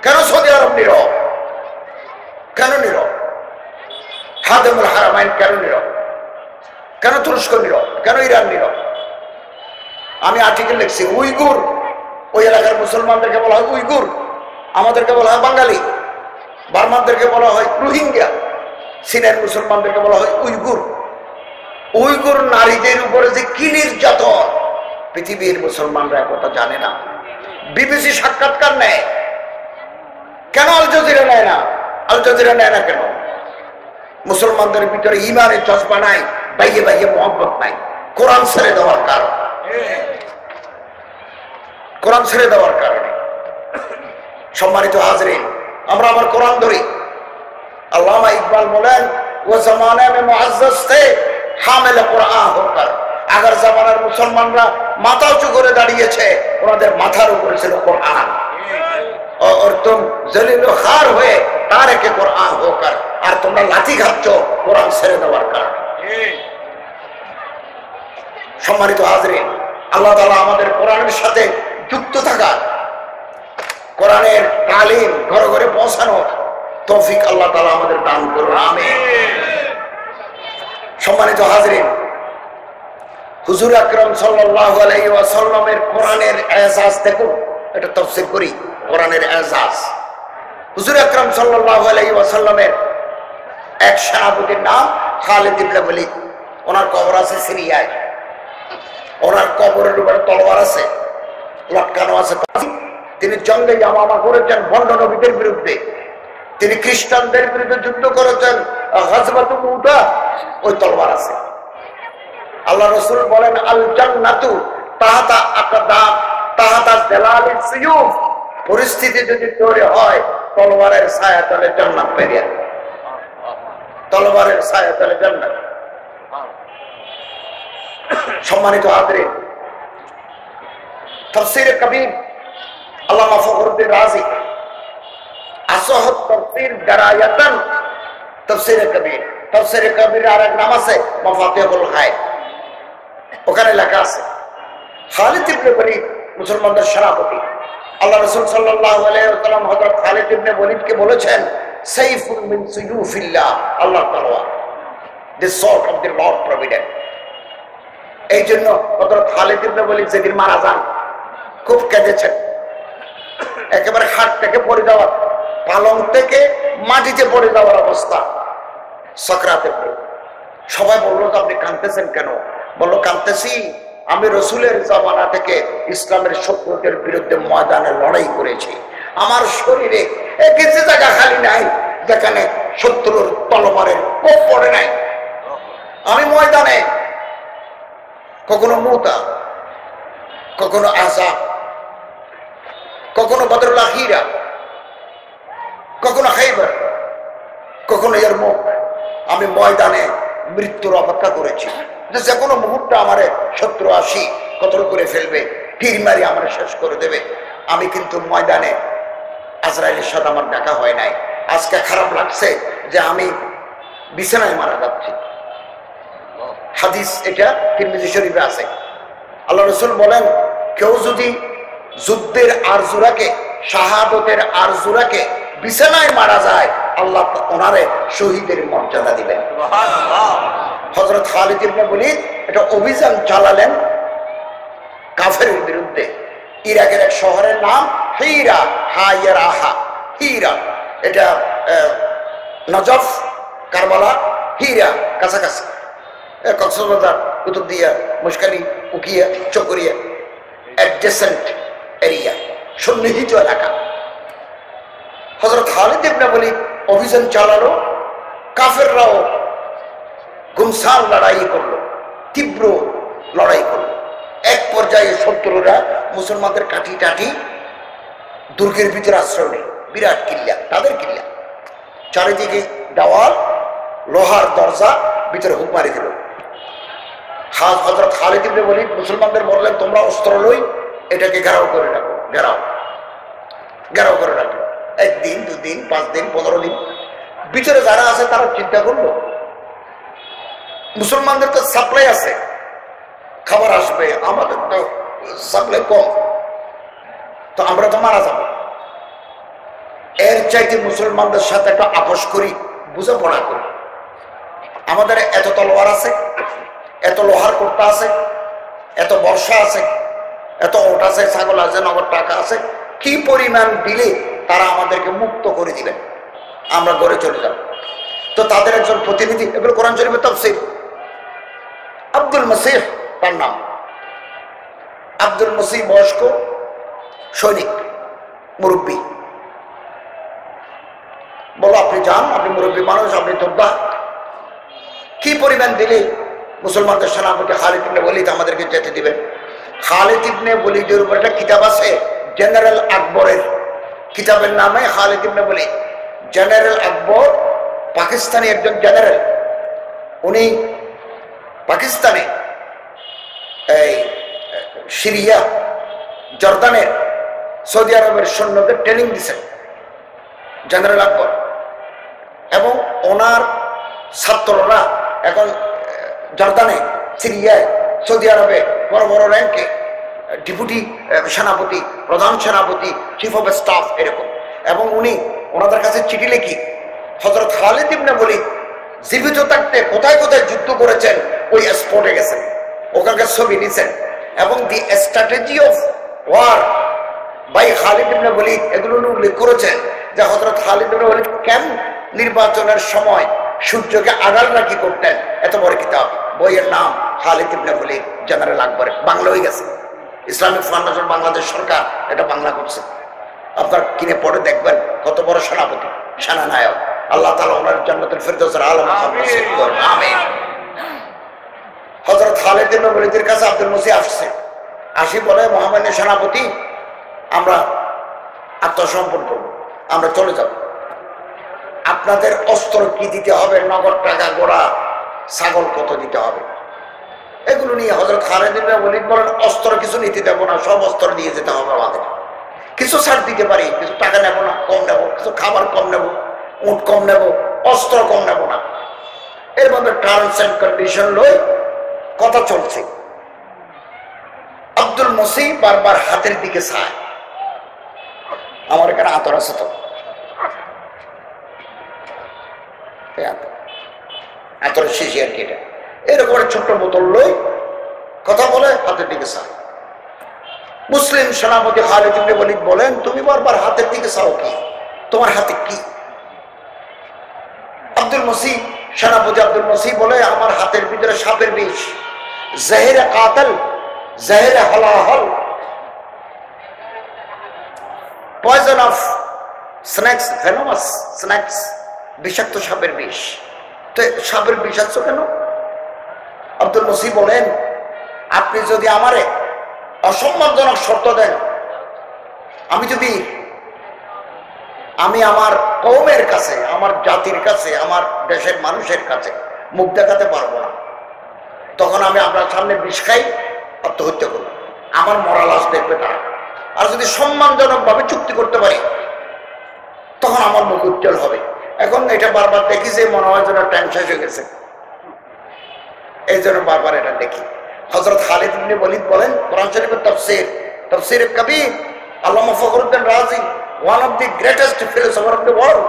কেন সৌদি আরব নীরব? কেন নীরব? খাদেমুল হারামাইন কেন নীরব? কেন তুরস্ক নীরব? কেন ইরান নীরব? আমি আর্টিকেল লিখছি, উইগুর, ওই এলাকার মুসলমানদেরকে বলা হয় উইগুর, আমাদেরকে বলা হয় বাঙালি, বার্মাদেরকে বলা হয় রোহিঙ্গা, চীনের মুসলমানদেরকে বলা হয় উইগুর। উইগুর নারীদের উপরে যে কি নির্যাতন, পৃথিবীর মুসলমানরা কথা জানে না। বিবিসি সাক্ষাৎকার নেয়, কেন আল জাজিরা নেয় না? আল জাজিরা নেয় না কেন? মুসলমানদের ভিতরে ইমানের জজবা নাই, বাইয়ে বাইয়ে মোহাম্মত নাই। কোরআন ছেড়ে দেওয়ার কারণ, কোরআন ছেড়ে দেওয়ার কারণে। সম্মানিত হাজরিন, আমরা আবার কোরআন ধরি। আল্লামা ইকবাল বলেন, ও জমানে মে মুআজ্জাজ थे হামিল কোরআন হোকর। আগের জামানার মুসলমানরা মাথা উঁচু করে দাঁড়িয়েছে, ওনাদের মাথার উপরে ছিল কোরআন। और तुम जलील खार हुए तारे के कुरान होकर, और তোমরা লাঠি খাচ্ছ কোরআন ছেড়ে দেওয়ার কারণে। সম্মানিত হাজরিন, আল্লাহ তাআলা আমাদের কোরআনের সাথে যুক্ত থাকা, কোরআনের তালিম ঘরে ঘরে পৌঁছানোর তৌফিক আল্লাহ তাআলা আমাদের দান করুন, আমিন। সম্মানিত হাজরিন, হুজুর আকরাম সাল্লাল্লাহু আলাইহি ওয়াসাল্লামের কোরআনের এজাজ দেখুন, এটা তাফসীর করি। কোরআনের এজাজ, হুজুর আকরাম সাল্লাল্লাহু আলাইহি ওয়াসাল্লামের এক সেনাপতির নাম খালিদ ইবনে ওয়ালিদ, ওনার কবর আছে সিরিয়ায়। ওনার কবরের উপরে তলোয়ার আছে, লটকানো আছে। তিনি জঙ্গে ইয়ামামা করেছেন ভণ্ড নবীদের বিরুদ্ধে, তিনি খ্রিস্টানদের বিরুদ্ধে যুদ্ধ করেছেন গাজওয়াতুল মুতা, ওই তলোয়ার আছে। আল্লাহ রাসূল বলেন আল জান্নাতু তাহাতা আকদাম তাহাতা জালালিস সুয়ুফ, পরিস্থিতি যদি তৈরি হয় তলোয়ারের ছায়া তলে জান্নাত পেয়ে, তলোয়ারের ছায়া তলে জান্নাত। সম্মানিত হাজরিন, তাফসীরে কবির আল্লামা ফখরুদ্দিন রাজি আসহত তাফসীর দারায়াতান, তাফসীরে কবির, তাফসীরে কবির আরেক নাম আছে মাফাতিহুল গায়ব, ওখানে লেখা আছে খালিদ ইবনে ওয়ালিদ মুসলমানদের সেনাপতি। আল্লাহ রাসূল সাল্লাল্লাহু আলাইহি ওয়াসাল্লাম হযরত খালিদ ইবনে ওয়ালিদকে বলেছেন সাইফুন মিন সুয়ুফিল্লাহ, আল্লাহর তলোয়ার, the sword of the lord provident. এই জন্য হযরত খালিদ ইবনে ওয়ালিদ যেদিন মারা যান খুব কেঁদেছেন, একেবারে খাট থেকে পড়ে যাওয়া, পালং থেকে মাটিতে পড়ে যাওয়ার অবস্থা, সাকরাতে পড়ে। সবাই বললো তো আপনি কাঁদতেছেন কেন? বললো কাঁদতেছি, আমি রসুলের জামানা থেকে ইসলামের শত্রুদের বিরুদ্ধে ময়দানে লড়াই করেছি, আমার শরীরে কিছু জায়গা খালি নাই যেখানে শত্রুর তলোয়ারের কোপ পড়ে নাই। আমি ময়দানে কখনো মুতা, কখনো আযাব, কখনো বদরুল আখিরা, কখনো খাইবার, কখনো ইয়ারমুক, আমি ময়দানে মৃত্যুর অপেক্ষা করেছি, যে কোনো মুহূর্তে আমার শত্রু আসি কতল করে ফেলবে, তীর মারি আমার শেষ করে দেবে। আমি কিন্তু ময়দানে আজরাইলের সাথে আমার দেখা হয় নাই। আজকে খারাপ লাগছে যে আমি বিছানায় মারা যাচ্ছি। হাদিস এটা তিরমিজি শরীফে আছে। আল্লাহ রাসূল বলেন কেউ যদি যুদ্ধের আরজুরাকে, শাহাদতের আরজুরাকে বিছানায় মারা যায়, আল্লাহ ওনারে শহীদের মর্যাদা দিবেন। হযরত খালিদ ইবনে ওয়ালিদ এটা অভিযান চালালেন কাফেরের বিরুদ্ধে। ইরাকের এক শহরের নাম হিরা, হায়রাহা, হিরা, এটা নজফ, কারবালা, হিরা কাছাকাছি, কক্সবাজার, কুতুবদিয়া, মুশকালি, উকিয়া, চকরিয়া, অ্যাডজেসেন্ট এরিয়া, সন্নিহিত এলাকা। হযরত খালিদ ইবনে ওয়ালিদ অভিযান চালালো, কাফেররাও গুমসান লড়াই করলো, তীব্র লড়াই করলো। এক পর্যায়ে শত্রুরা মুসলমানদের কাঠি টাঠি দুর্গের ভিতরে আশ্রয় নেই, বিরাট কিল্লা, তাদের কিল্লা, চারিদিকে দেওয়াল, লোহার দরজা, ভিতরে হুক মারি দিল। হযরত খালিদ ইবনে ওয়ালিদ মুসলমানদের বললেন তোমরা অস্ত্র লই, এটাকে ঘেরাও করে রাখো, ঘেরাও ঘেরাও করে রাখো। একদিন, দুদিন, 5 দিন, 15 দিন, ভিতরে যারা আছে তারা চিন্তা করলো মুসলমানদের তো সাপ্লাই আছে, খাবার আসবে, আমাদের তো সাপ্লাই কম, তো আমরা তো মারা যাবো। এর চাইতে মুসলমানদের সাথে একটা আপোষ করি, বুঝাপড়া করি। আমাদের এত তলোয়ার আছে, এত লোহার কোর্টা আছে, এত বর্ষা আছে, এত ওট আছে, ছাগল আছে, নগদ টাকা আছে, কি পরিমাণ দিলে তারা আমাদেরকে মুক্ত করে দিবেন, আমরা ঘরে চলে যাব। তো তাদের একজন প্রতিনিধি, এগুলো কোরআন শরীফের তাফসীর, আব্দুল মসিহ তার নাম। আব্দুল মসিহ বয়স্ক সৈনিক, মুরব্বী। বলো আপনি যান, আপনি মুরব্বী মানুষ, আপনি যোদ্ধা, কি পরিমাণ দিলে মুসলমানদের সেনাপতি খালিদ ইবনে ওয়ালিদ আমাদেরকে যেতে দিবেন? খালিদ ইবনে ওয়ালিদের উপর একটা কিতাব আছে, জেনারেল আকবরের, কিতাবের নামে খালিদ ইবনে ওয়ালিদ। জেনারেল আকবর পাকিস্তানি একজন জেনারেল, উনি পাকিস্তানে এই সিরিয়া, জর্দানের, সৌদি আরবের সৈন্যদের ট্রেনিং দিচ্ছেন জেনারেল আকবর, এবং ওনার ছাত্ররা এখন জর্দানে, সিরিয়ায়, সৌদি আরবে বড় বড় র্যাঙ্কে ডেপুটি সেনাপতি, প্রধান সেনাপতি, চিফ অফ স্টাফ এরকম। এবং উনি ওনাদের কাছে চিঠি লিখি, হযরত খালিদ ইবনে ওয়ালিদ জীবিত থাকতে কোথায় কোথায় যুদ্ধ করেছেন ওই স্পটে গেছেন, ওখানকার ছবি নিছেন, এবং the strategy of war by Khalid ibn Walid এগুলো উল্লেখ করেছেন, যে হযরত খালিদ ইবনে ওয়ালিদ কেন নির্বাচনের সময় সূর্যকে আড়াল রাখি করতেন। এত বড় কিতাব, বইয়ের নাম খালিদ ইবনে ওলীদ জেনারেল আকবর, বাংলা হয়ে গেছে। ইসলামিক ফাউন্ডেশন বাংলাদেশ সরকার এটা বাংলা করছে। আপনার কিনে পড়ে দেখবেন কত বড় সেনাপতি, সেনানায়ক। আল্লাহ তাআলা ওনার জান্নাতুল ফিরদাউসের আলো নসিব করুন, আমিন। হযরত খালিদ ইবনে ওলীদের কাছে আব্দুল মুসি আসছে, আসি বলে মহামান্য সেনাপতি, আমরা আত্মসমর্পণ করব, আমরা চলে যাব। আপনাদের অস্ত্র কি দিতে হবে, নগদ টাকা, ঘোড়া, ছাগল কত দিতে হবে, এগুলো নিয়ে হযরত খালিদ ইবনে ওলীদ বলেন, অস্ত্র কিছু নিতে দেবো না, সব অস্ত্র নিয়ে যেতে হবে আমাদের। কিছু ছাড় দিতে পারি, কিছু টাকা নেব না, কম নেব, কিছু খাবার কম নেব, উট কম নেব, অস্ত্র কম নেব না। এরভাবে টার্মস এন্ড কন্ডিশন লই কথা চলছে। আব্দুল মুসি বারবার হাতের দিকে চায়, আমার এখানে আতর আছে তো, আতরের শিশি আর কি, এটা এরকম ছোট্ট বোতল লই কথা বলে হাতের দিকে চায়। মুসলিম সেনাপতি খালিদ ইবনে ওলীদ বলেন, তুমি বারবার হাতের দিকে চাও কি, তোমার হাতে কি? আব্দুল মুসি, সেনাপতি আব্দুল মুসি বলে, আমার হাতের ভিতরে সাপের বিষ, জহেরে কাতল, জহেরে হলাহল, poison of snakes, venomous snakes, বিষাক্ত সাপের বিষ। তো সাপের বিষাক্ত কেন? আব্দুল মুসি বলেন, আপনি যদি আমারে অসম্মানজনক শর্ত দেন, আমি আমার কওমের কাছে, আমার জাতির কাছে, আমার দেশের মানুষের কাছে মুখ দেখাতে পারবো না, তখন আমি আপনার সামনে বিষ খাই, আত্মহত্যা করব, আমার মরা লাশ দেখবে তারা। আর যদি সম্মানজনক ভাবে চুক্তি করতে পারি, তখন আমার মুখ উজ্জ্বল হবে। এখন এটা বারবার দেখি যে মনে হয় যেন টাইম শেষ হয়ে গেছে, এই জন্য বারবার এটা দেখি। হযরত খালিদ ইবনে ওলীদ বলেন, কোরআন শরীফের তাফসীর কবির, আল্লামা ফখরুদ্দিন রাজি, one of the greatest philosopher of the world,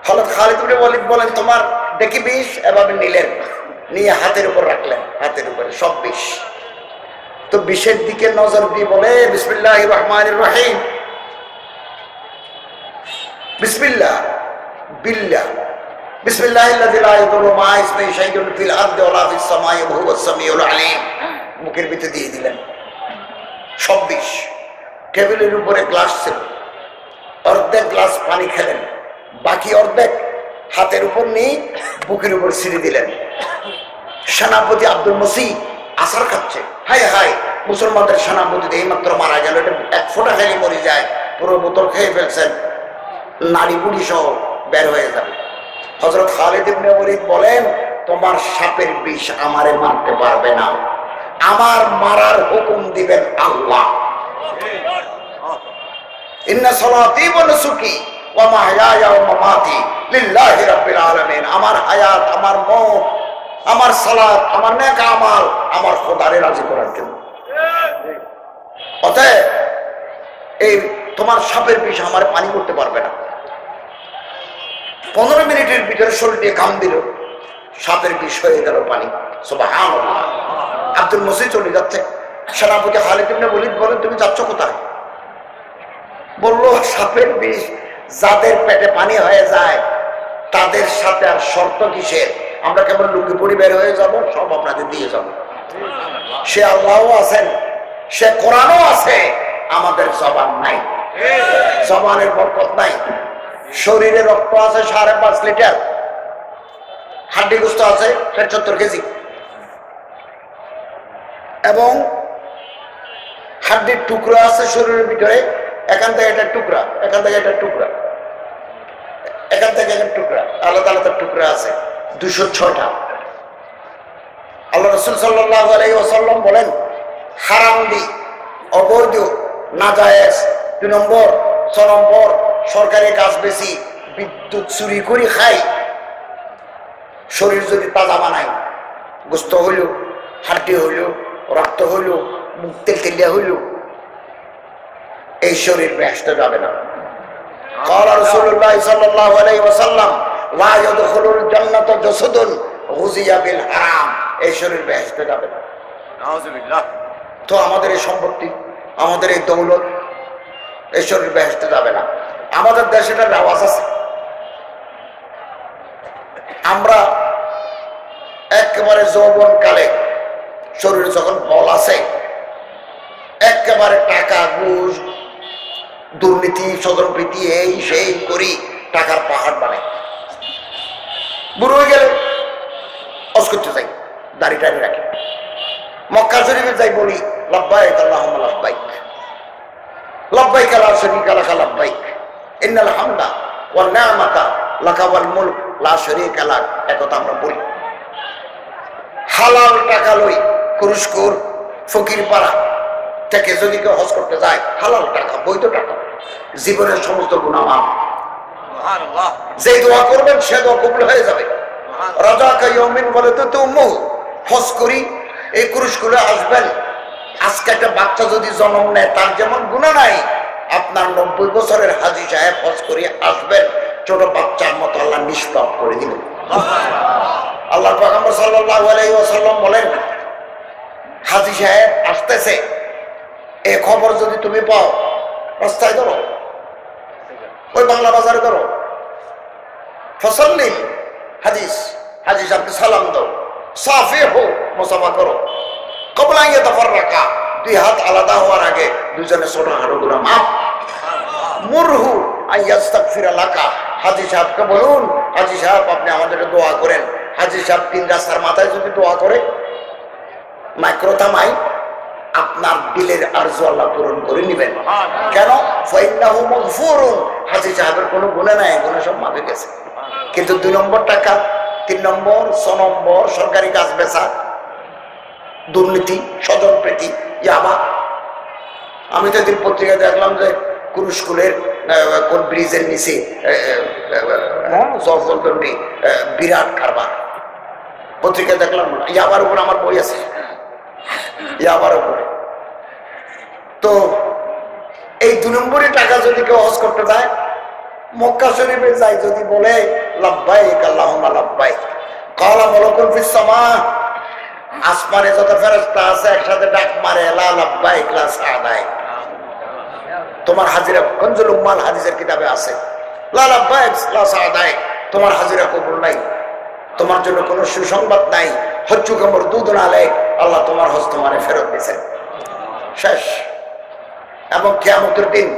Hazrat Khalid ibn Walid বলেন, তোমার দেখি বিষ, এভাবে নিলেন, নিয়ে হাতের উপর রাখলেন, হাতের উপরে সব বিষ। তো বিষের দিকে নজর দিয়ে বলে, বিসমিল্লাহির রহমানির রহিম, বিসমিল্লাহ বিল্লাহ, বিসমিল্লাহিল্লাযী লা ইয়াদুররু মা ইসমিহি শাইউন ফিল আরদি ওয়ালা ফিস সামাই ওয়া হুয়াস সামিউল আলীম। মুখের ভিতরে দিয়ে দিলেন সব বিষ। টেবিলের উপরে গ্লাস ছিল, অর্ধেক গ্লাস পানি খেলেন, বাকি অর্ধেক হাতের উপর নিয়ে বুকের উপর ছিঁড়ে দিলেন। সেনাপতি আব্দুল মুসি আসার খাচ্ছে, হায় হায়, মুসলমানদের সেনাপতি এইমাত্র মারা গেল, এটা এক ফোঁটা খেলে মরে যায়, পুরো বোতল খেয়ে ফেলছেন, নারী বুড়ি সহ বের হয়ে যাবে। হযরত খালিদ ইবনে ওলীদ বলেন, তোমার সাপের বিষ আমারে মারতে পারবে না, আমার মারার হুকুম দিবেন আল্লাহ। ইন্না সালাতি ওয়া নুসুকি ওয়া মাহইয়ায়া ওয়া মামাতি লিল্লাহি রাব্বিল আলামিন। আমার হায়াত, আমার মওত, আমার সালাত, আমার নেক আমাল আমার খোদারে রাজি করার জন্য। অতএব এই তোমার সাপের বিষ আমারে পানি করতে পারবে না। 15 মিনিটের ভিতরে শরীর দিয়ে কাম দিল, সাপের বিষ হয়ে গেল পানি। সুবহানাল্লাহ। আব্দুল মুসি চলে যাচ্ছে, সেনাপতি খালিদ ইবনে ওলীদ বলেন, তুমি যাচ্ছ কোথায়? বলল, সাপের বিষ যাদের পেটে পানি হয়ে যায় তাদের সাথে আর শর্ত কিসের, আমরা কেবল লুকি পড়ি বের হয়ে যাব, সব আপনাদের দিয়ে যাব। সে আল্লাহও আছেন, সে কোরআনও আছে, আমাদের জবান নাই, জবানের বরকত নাই। শরীরে রক্ত আছে 5.5 লিটার, হাড্ডি গোস্ত আছে 70 কেজি, এবং হাড্ডির টুকরা আছে শরীরের ভিতরে, এখান থেকে একটা টুকরা, এখান থেকে একটা টুকরা, এখান থেকে একটা টুকরা, আলাদা আলাদা টুকরা আছে 206টা। আল্লাহ রাসূল সাল্লাল্লাহু আলাইহি ওয়াসাল্লাম বলেন, হারামদি, অবৈধ, নাজায়েজ 2 নম্বর, 6 নম্বর, সরকারি কাজ বেশি, বিদ্যুৎ চুরি করে খাই, শরীর যদি তাজা বানায়, গোস্ত হইল, হাড্ডি হইল, রক্ত হইল, মুখ তেলতেলিয়া হইল, এই শরীর বেহেশতে যাবে না। ক্বালা রাসূলুল্লাহ সাল্লাল্লাহু আলাইহি ওয়াসাল্লাম, লা ইয়াদখুলুল জান্নাতা জাসাদুন গুযিয়া বিল হারাম, এই শরীর বেহেশতে যাবে না। নাউযুবিল্লাহ। তো আমাদের এই সম্পত্তি, আমাদের এই দৌলত, এই শরীর বেহেশতে যাবে না। আমাদের দেশে একটা রেওয়াজ আছে, আমরা একেবারে যৌবন কালে শরীরে যখন বল আছে, একেবারে টাকা ঘুষ দুর্নীতি স্বজনপ্রীতি এই সেই করি টাকার পাহাড় বানায়। বুড়ো হয়ে গেলে হজ করতে যাই, দাড়ি টাড়ি রাখি, মক্কা শরীফে যাই বলি লাব্বাইক আল্লাহুম্মা লাব্বাইক, লাব্বাইক লা শারীকা লাক লাব্বাইক, ইন্নাল হামদা ওয়ান নি'মাতা লাকা ওয়াল মুলক লা শারীকা লাক, একথা আমরা বলি। হালাল টাকা লই কুরুশকুর ফকির পাড়া থেকে যদি কেউ হজ করতে যায়, হালাল টাকা বৈধ টাকা, জীবনের সমস্ত গুনাহ মাফ। যে দোয়া করবেন সে দোয়া কবুল হয়ে যাবে। রাজা কাইয়মিন বলে তো তুমু হজ করি এই কুরুশকুরে আসবেন। আজকে একটা বাচ্চা যদি জন্ম নেয় তার যেমন গুনাহ নাই, আপনার 90 বছরের হাজী সাহেব হজ করি আসবেন, ছোট বাচ্চার মতো আল্লাহ নিষ্পাপ করে দিবেন। আল্লাহ পয়গম্বর সাল্লাল্লাহু আলাইহি ওয়াসাল্লাম বলেন, হাজী সাহেব আসতেছে এই খবর যদি তুমি পাও, রাস্তায় ধরো, ওই বাংলা বাজারে ধরো, ফসল্লি হাদিস, হাজী সাহেবকে সালাম দাও, সাফে হো মুসাফা করো, কবলা ইয়াতাফাররাকা, দুই হাত আলাদা হওয়ার আগে দুজনে ছোট হাড় গুনাহ মাফ। মুরহু আইয়াস্তাগফিরা লাকা, হাজী সাহেবকে বলুন হাজী সাহেব আপনি আমাদের দোয়া করেন। হাজী সাহেব 3 রাস্তার মাথায় যদি দোয়া করে, মাইক্রোতামাই আপনার দিলের আরজু আল্লাহ পূরণ করে নেবেন। কেন? ফাইন্নাহু মাগফুরুন, হাজী সাহেবের কোনো গুনাহ নাই, গুনাহ সব মাফ হয়ে গেছে। কিন্তু 2 নম্বর টাকা, 3 নম্বর 6 নম্বর সরকারি কাজ বেচা, দুর্নীতি স্বজনপ্রীতি, ইয়াবা। আমি তো দিন পত্রিকায় দেখলাম যে কুরুশকুলের কোন ব্রিজের নিচে জলদণ্ডি বিরাট কারবার, পত্রিকায় দেখলাম। ইয়াবার উপর আমার বই আছে, ইয়াবার উপরে। তো এই 2 নম্বরে টাকা যদি কেউ হজ করতে যায়, মক্কা শরীফে যায় যদি বলে লাব্বাইক আল্লাহুম্মা লাব্বাইক, ক্বালা মালাকুন ফিস সামা, আসমানে যত ফেরেশতা আছে একসাথে ডাক মারে লা লাব্বাইক লা সাদাইক। তোমার হাজিরা কনজুল উম্মাল হাদিসের কিতাবে আছে, লা লাব্বাইক লা সাদাইক, তোমার হাজিরা কবুল নাই, তোমার জন্য কোনো সুসংবাদ নাই। হজ্জুকে মরদুদুন আলাইক, আল্লাহ তোমার হজ তোমারে ফেরত দিয়েছেন। শেষ। এবং কিয়ামতের দিন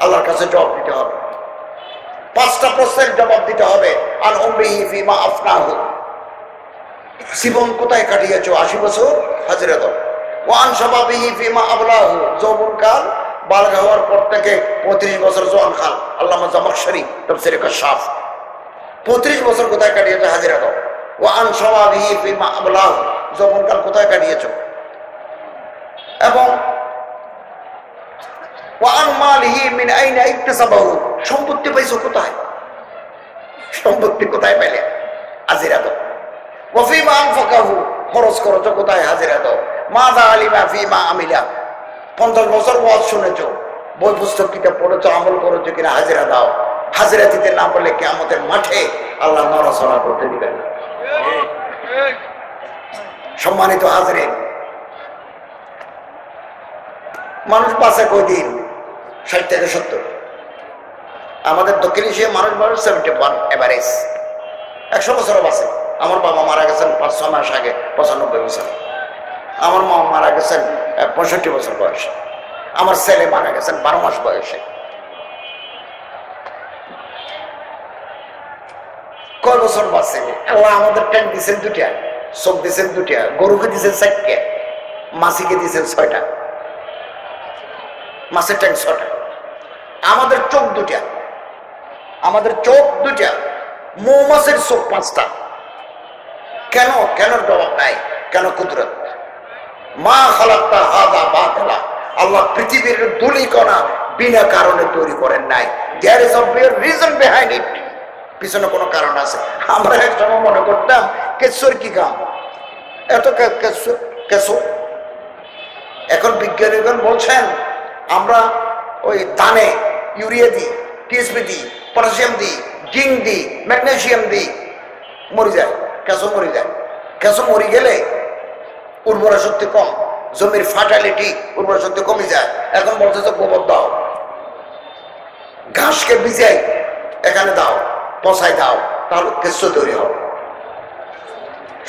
আল্লাহর কাছে জবাব দিতে হবে। 5টা প্রশ্নের জবাব দিতে হবে। আন উমরিহি ফিমা আফনাহু, জীবন কোথায় কাটিয়েছো 80 বছর, হাজিরা দাও। ওয়ান শাবাবিহি ফিমা আবলাহু, যৌবনকাল বালগা হওয়ার পর থেকে 35 বছর জওয়ানকাল, আল্লামা জামাখশরী তাফসীরে কাশাফ। 35 বছর কোথায় কাটিয়েছো, হাজিরা দাও। ওয়ান শাবাবিহি ফিমা আবলাহু, যৌবনকাল কোথায় কাটিয়েছো। এবং ওয়ান মালিহি মিন আইনা ইকতাসাবাহু, সম্পত্তি পাইছো কোথায়, সম্পত্তি কোথায় পাইলে, হাজিরা দাও। ওয়াফিমা আনফাকাহু, খরচ করেছো কোথায়, হাজিরা দাও। মাযা আলিমা ফিমা আমিলা, 50 বছর ওয়াজ শুনেছো, বই পুস্তক কিতাব পড়েছো, আমল করেছো কিনা, হাজিরা দাও। হাজিরা দিতে না পারলে কিয়ামতের মাঠে আল্লাহ নড়াচড়া করতে দিবেন। সম্মানিত হাজিরিন, মানুষ বাঁচে কয়দিন, 60 থেকে 70। আমাদের দক্ষিণ এশিয়া মানুষ বাড়ে 71 এভারেজ, 100 বছরও বাঁচে। আমার বাবা মারা গেছেন 5-6 মাস আগে, 95 বছর। আমার মা মারা গেছেন 65 বছর বয়সে। আমার ছেলে মারা গেছেন 12 মাস বয়সে। কয় বছর বাঁচে? আল্লাহ আমাদের ট্যাঙ্ক দিচ্ছেন 2টা, চোখ দিচ্ছেন 2টা, গরুকে দিচ্ছেন 4টা, মাছিকে দিচ্ছেন 6টা, মাছের ট্যাঙ্ক 6টা। আমাদের চোখ 2টা, আমাদের চোখ 2টা, মৌমাছির চোখ 5টা। কেন? কেন জবাব নাই। কেন? কুদরত। মা খালাক্তা হাযা বাতিলা, আল্লাহ পৃথিবীর ধূলিকণা বিনা কারণে তৈরি করেন নাই। There is a reason behind it, পিছনে কোনো কারণ আছে। আমরা একসময় মনে করতাম কেশর কি কাম, এত কেশর। এখন বিজ্ঞানীগণ বলছেন আমরা ওই ধানে ইউরিয়া দিই, টিএসপি দিই, পটাশিয়াম দিই, জিঙ্ক দিই, ম্যাগনেসিয়াম দিই, মরে যায়, কেঁচো মরে যায়। কেঁচো মরে গেলে উর্বরা শক্তি কম, জমির ফার্টালিটি উর্বরা শক্তি কমে যায়। এখন বলছে যে গোবর দাও, ঘাসকে ভিজাই এখানে দাও, পচাই দাও, তাহলে কেঁচো তৈরি হবে।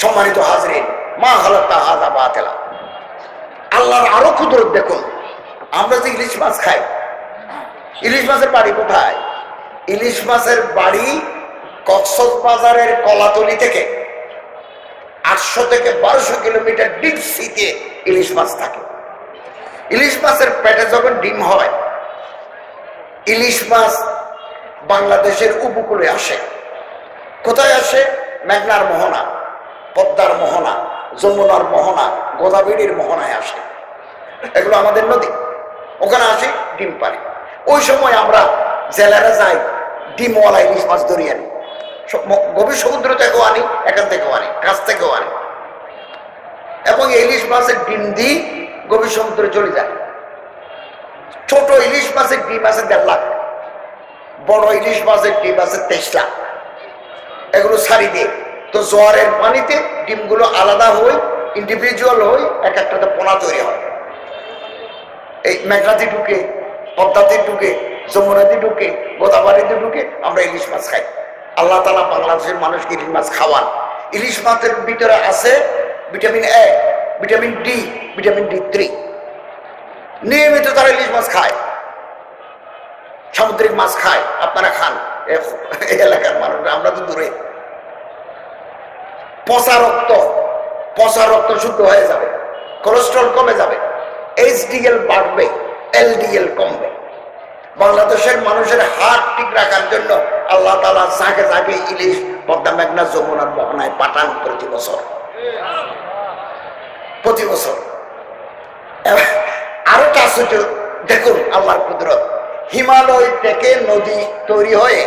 সম্মানিত হাজরিন, মা খালাকা হাযা বাতিলা। আল্লাহর আরো কুদরত দেখুন। আমরা যে ইলিশ মাছ খাই, ইলিশ মাছের বাড়ি কোথায়? ইলিশ মাছের বাড়ি কক্সবাজারের কলাতলি থেকে 800 থেকে 1200 কিলোমিটার ডিপ সিতে ইলিশ মাছ থাকে। ইলিশ মাছের পেটে যখন ডিম হয়, ইলিশ মাছ বাংলাদেশের উপকূলে আসে। কোথায় আসে? মেঘনার মোহনা, পদ্মার মোহনা, যমুনার মোহনা, গোদাবরীর মোহনায় আসে। এগুলো আমাদের নদী, ওখানে আসে ডিম পারে। ওই সময় আমরা জেলেরা যাই, ডিমওয়ালা ইলিশ মাছ ধরিয়ে আনি। গভীর সমুদ্র থেকেও আনি, এখান থেকেও আনি, কাছ থেকেও আনি, এবং ইলিশ মাছের ডিম দিয়ে গভীর সমুদ্রে চলে যায়। ছোট ইলিশ মাছের ডিম আছে 1.5 লাখ, বড় ইলিশ মাছের ডিম আছে 23 লাখ। এগুলো ছাড়ি দিয়ে তো জোয়ারের পানিতে ডিমগুলো আলাদা হয়ে ইন্ডিভিজুয়াল হয়ে এক একটাতে পোনা তৈরি হয়। এই মেঘনাতে ঢুকে, পদ্মাতে ঢুকে, যমুনাতে ঢুকে, গোদাবরীতে ঢুকে আমরা ইলিশ মাছ খাই। আল্লাহ তাআলা বাংলাদেশের মানুষকে ইলিশ মাছ খাওয়ান। ইলিশ মাছের ভিতরে আছে vitamin A, vitamin D, vitamin D3। নিয়মিত তারা ইলিশ মাছ খায়, সামুদ্রিক মাছ খায়। আপনারা খান, এই এলাকার মানুষ, আমরা তো দূরে। পচা রক্ত শুদ্ধ হয়ে যাবে, কোলেস্ট্রল কমে যাবে, HDL বাড়বে, LDL কমবে। বাংলাদেশের মানুষের হার্ট ঠিক রাখার জন্য আল্লাহ তাআলা জাগে জাগে ইলিশ পদ্মা, মেঘনা, যমুনার মোহনায় পাঠান প্রতি বছর। আরো আশ্চর্য দেখুন আল্লাহর কুদরত। হিমালয় থেকে নদী তৈরি হয়ে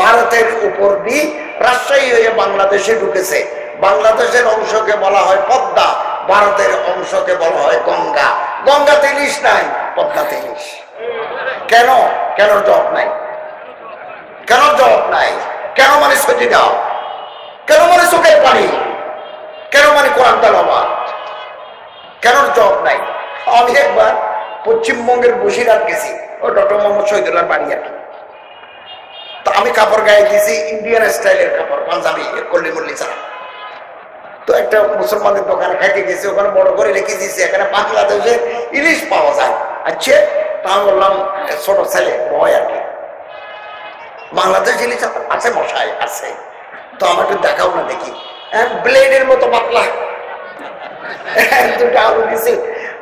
ভারতের উপর দিয়ে রাজশাহী হয়ে বাংলাদেশে ঢুকেছে। বাংলাদেশের অংশকে বলা হয় পদ্মা, ভারতের অংশকে বলা হয় গঙ্গা। গঙ্গাতে ইলিশ নাই, পদ্মাতে ইলিশ। কেন? কেন জবাব নাই? কেন জবাব নাই? কেন মানে সত্যি দাও? কেন মানে চোখের পানি? কেন মানে কোরআন তেলাওয়াত? কেন জবাব নাই? আমি একবার পশ্চিমবঙ্গের বসিরহাট গেছি, ও ডক্টর মোহাম্মদ শহীদুল্লাহর বাড়ি আর কি। তো আমি কাপড় গায়ে দিয়েছি ইন্ডিয়ান স্টাইলের কাপড়, পাঞ্জাবি, কল্লি মল্লি ছাড়া। তো একটা মুসলমানের দোকানে খাইতে গেছি, ওখানে বড় করে রেখে দিয়েছি এখানে বাংলাদেশে ইলিশ পাওয়া যায়। আচ্ছা, তা আমি বললাম ছোট ছেলে ভয় আর কি, বাংলাদেশ ইলিশ আছে মশাই? আছে। তো আমার একটু দেখাও না দেখি। ব্লেডের মতো পাতলা, দুটো আলু দিছি।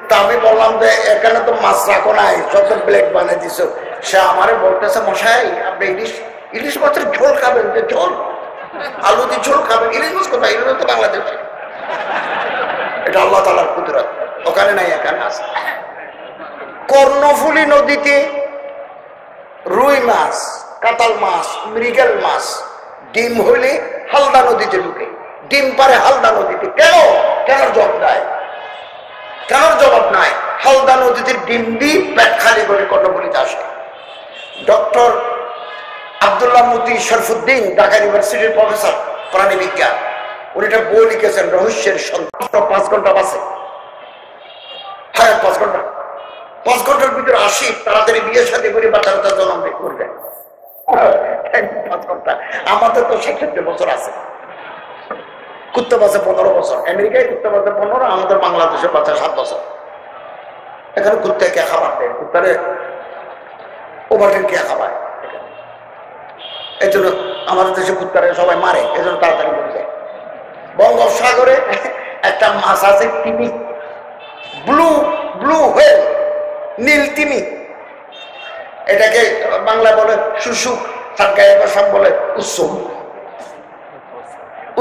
তা আমি বললাম যে এখানে তো মাছ রাখো নাই, সব তো ব্লেড বানিয়ে দিছো। সে আমারে বলতেছে, মশাই আপনি ইলিশ মাছের ঝোল খাবেন? যে ঝোল, আলু দিয়ে ঝোল খাবেন? ইলিশ মাছ কোথায়? ইলিশ তো বাংলাদেশে। এটা আল্লাহ তাআলার কুদরত, ওখানে নাই এখানে আছে। কর্ণফুলী নদীতে রুই মাছ, কাতাল মাছ, মৃগেল মাছ ডিম হইলে হালদা নদীতে ঢুকে, ডিম পারে হালদা নদীতে। কেন? কেন জবাব নাই? কেন জবাব নাই? হালদা নদীতে ডিম দিয়ে পেট খালি করে কর্ণফুলীতে আসে। ডক্টর আব্দুল্লাহ মুফতি শরফুদ্দিন, ঢাকা ইউনিভার্সিটির প্রফেসর প্রাণী বিজ্ঞান, উনি একটা বই লিখেছেন রহস্যের সন্তান। 5 ঘন্টা বাসে, হ্যাঁ 5 ঘন্টা। 5 ঘন্টার ভিতরে আসি, তাড়াতাড়ি বিয়ে শাদী করে বাচ্চা জন্ম করবে। 5 ঘন্টা। আমাদের তো 70 বছর আছে, কুত্তা বাসে 15 বছর, আমেরিকায় কুত্তা বাসে 15, আমাদের বাংলাদেশের বাচ্চা 7 বছর। এখানে কুত্তায় কে খাবার দেয়? কুত্তারে ওভারটেন কে খাবার? এই জন্য আমাদের দেশে কুত্তারে সবাই মারে, এই জন্য তাড়াতাড়ি মরে যায়। বঙ্গোপসাগরে একটা মাছ আছে তিমি, ব্লু হোয়েল, নীল তিমি। এটাকে বাংলা বলে শুশুক, সরকারি ভাষা বলে উৎসুম।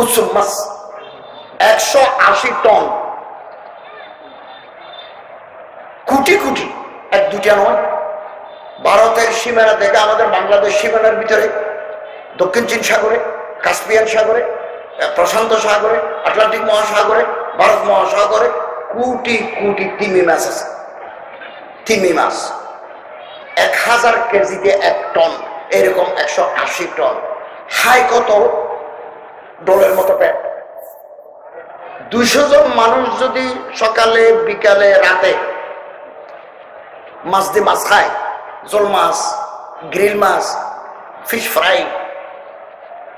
উৎসুম মাছ 180 টন, কোটি কোটি, 1-2টা নয়। ভারতের সীমানা থেকে আমাদের বাংলাদেশ সীমানার ভিতরে দক্ষিণ চীন সাগরে, কাস্পিয়ান সাগরে, প্রশান্ত সাগরে, আটলান্টিক মহাসাগরে, ভারত মহাসাগরে কোটি কোটি তিমি মাছ আছে। তিমি মাছ 1000 কেজিতে 1 টন, এরকম 180 টন। হাই কত? ডোলের মতো পেট। 200 জন মানুষ যদি সকালে বিকালে রাতে মাছ দিয়ে মাছ খায়, জোল মাছ, গ্রিল মাছ, ফিশ ফ্রাই,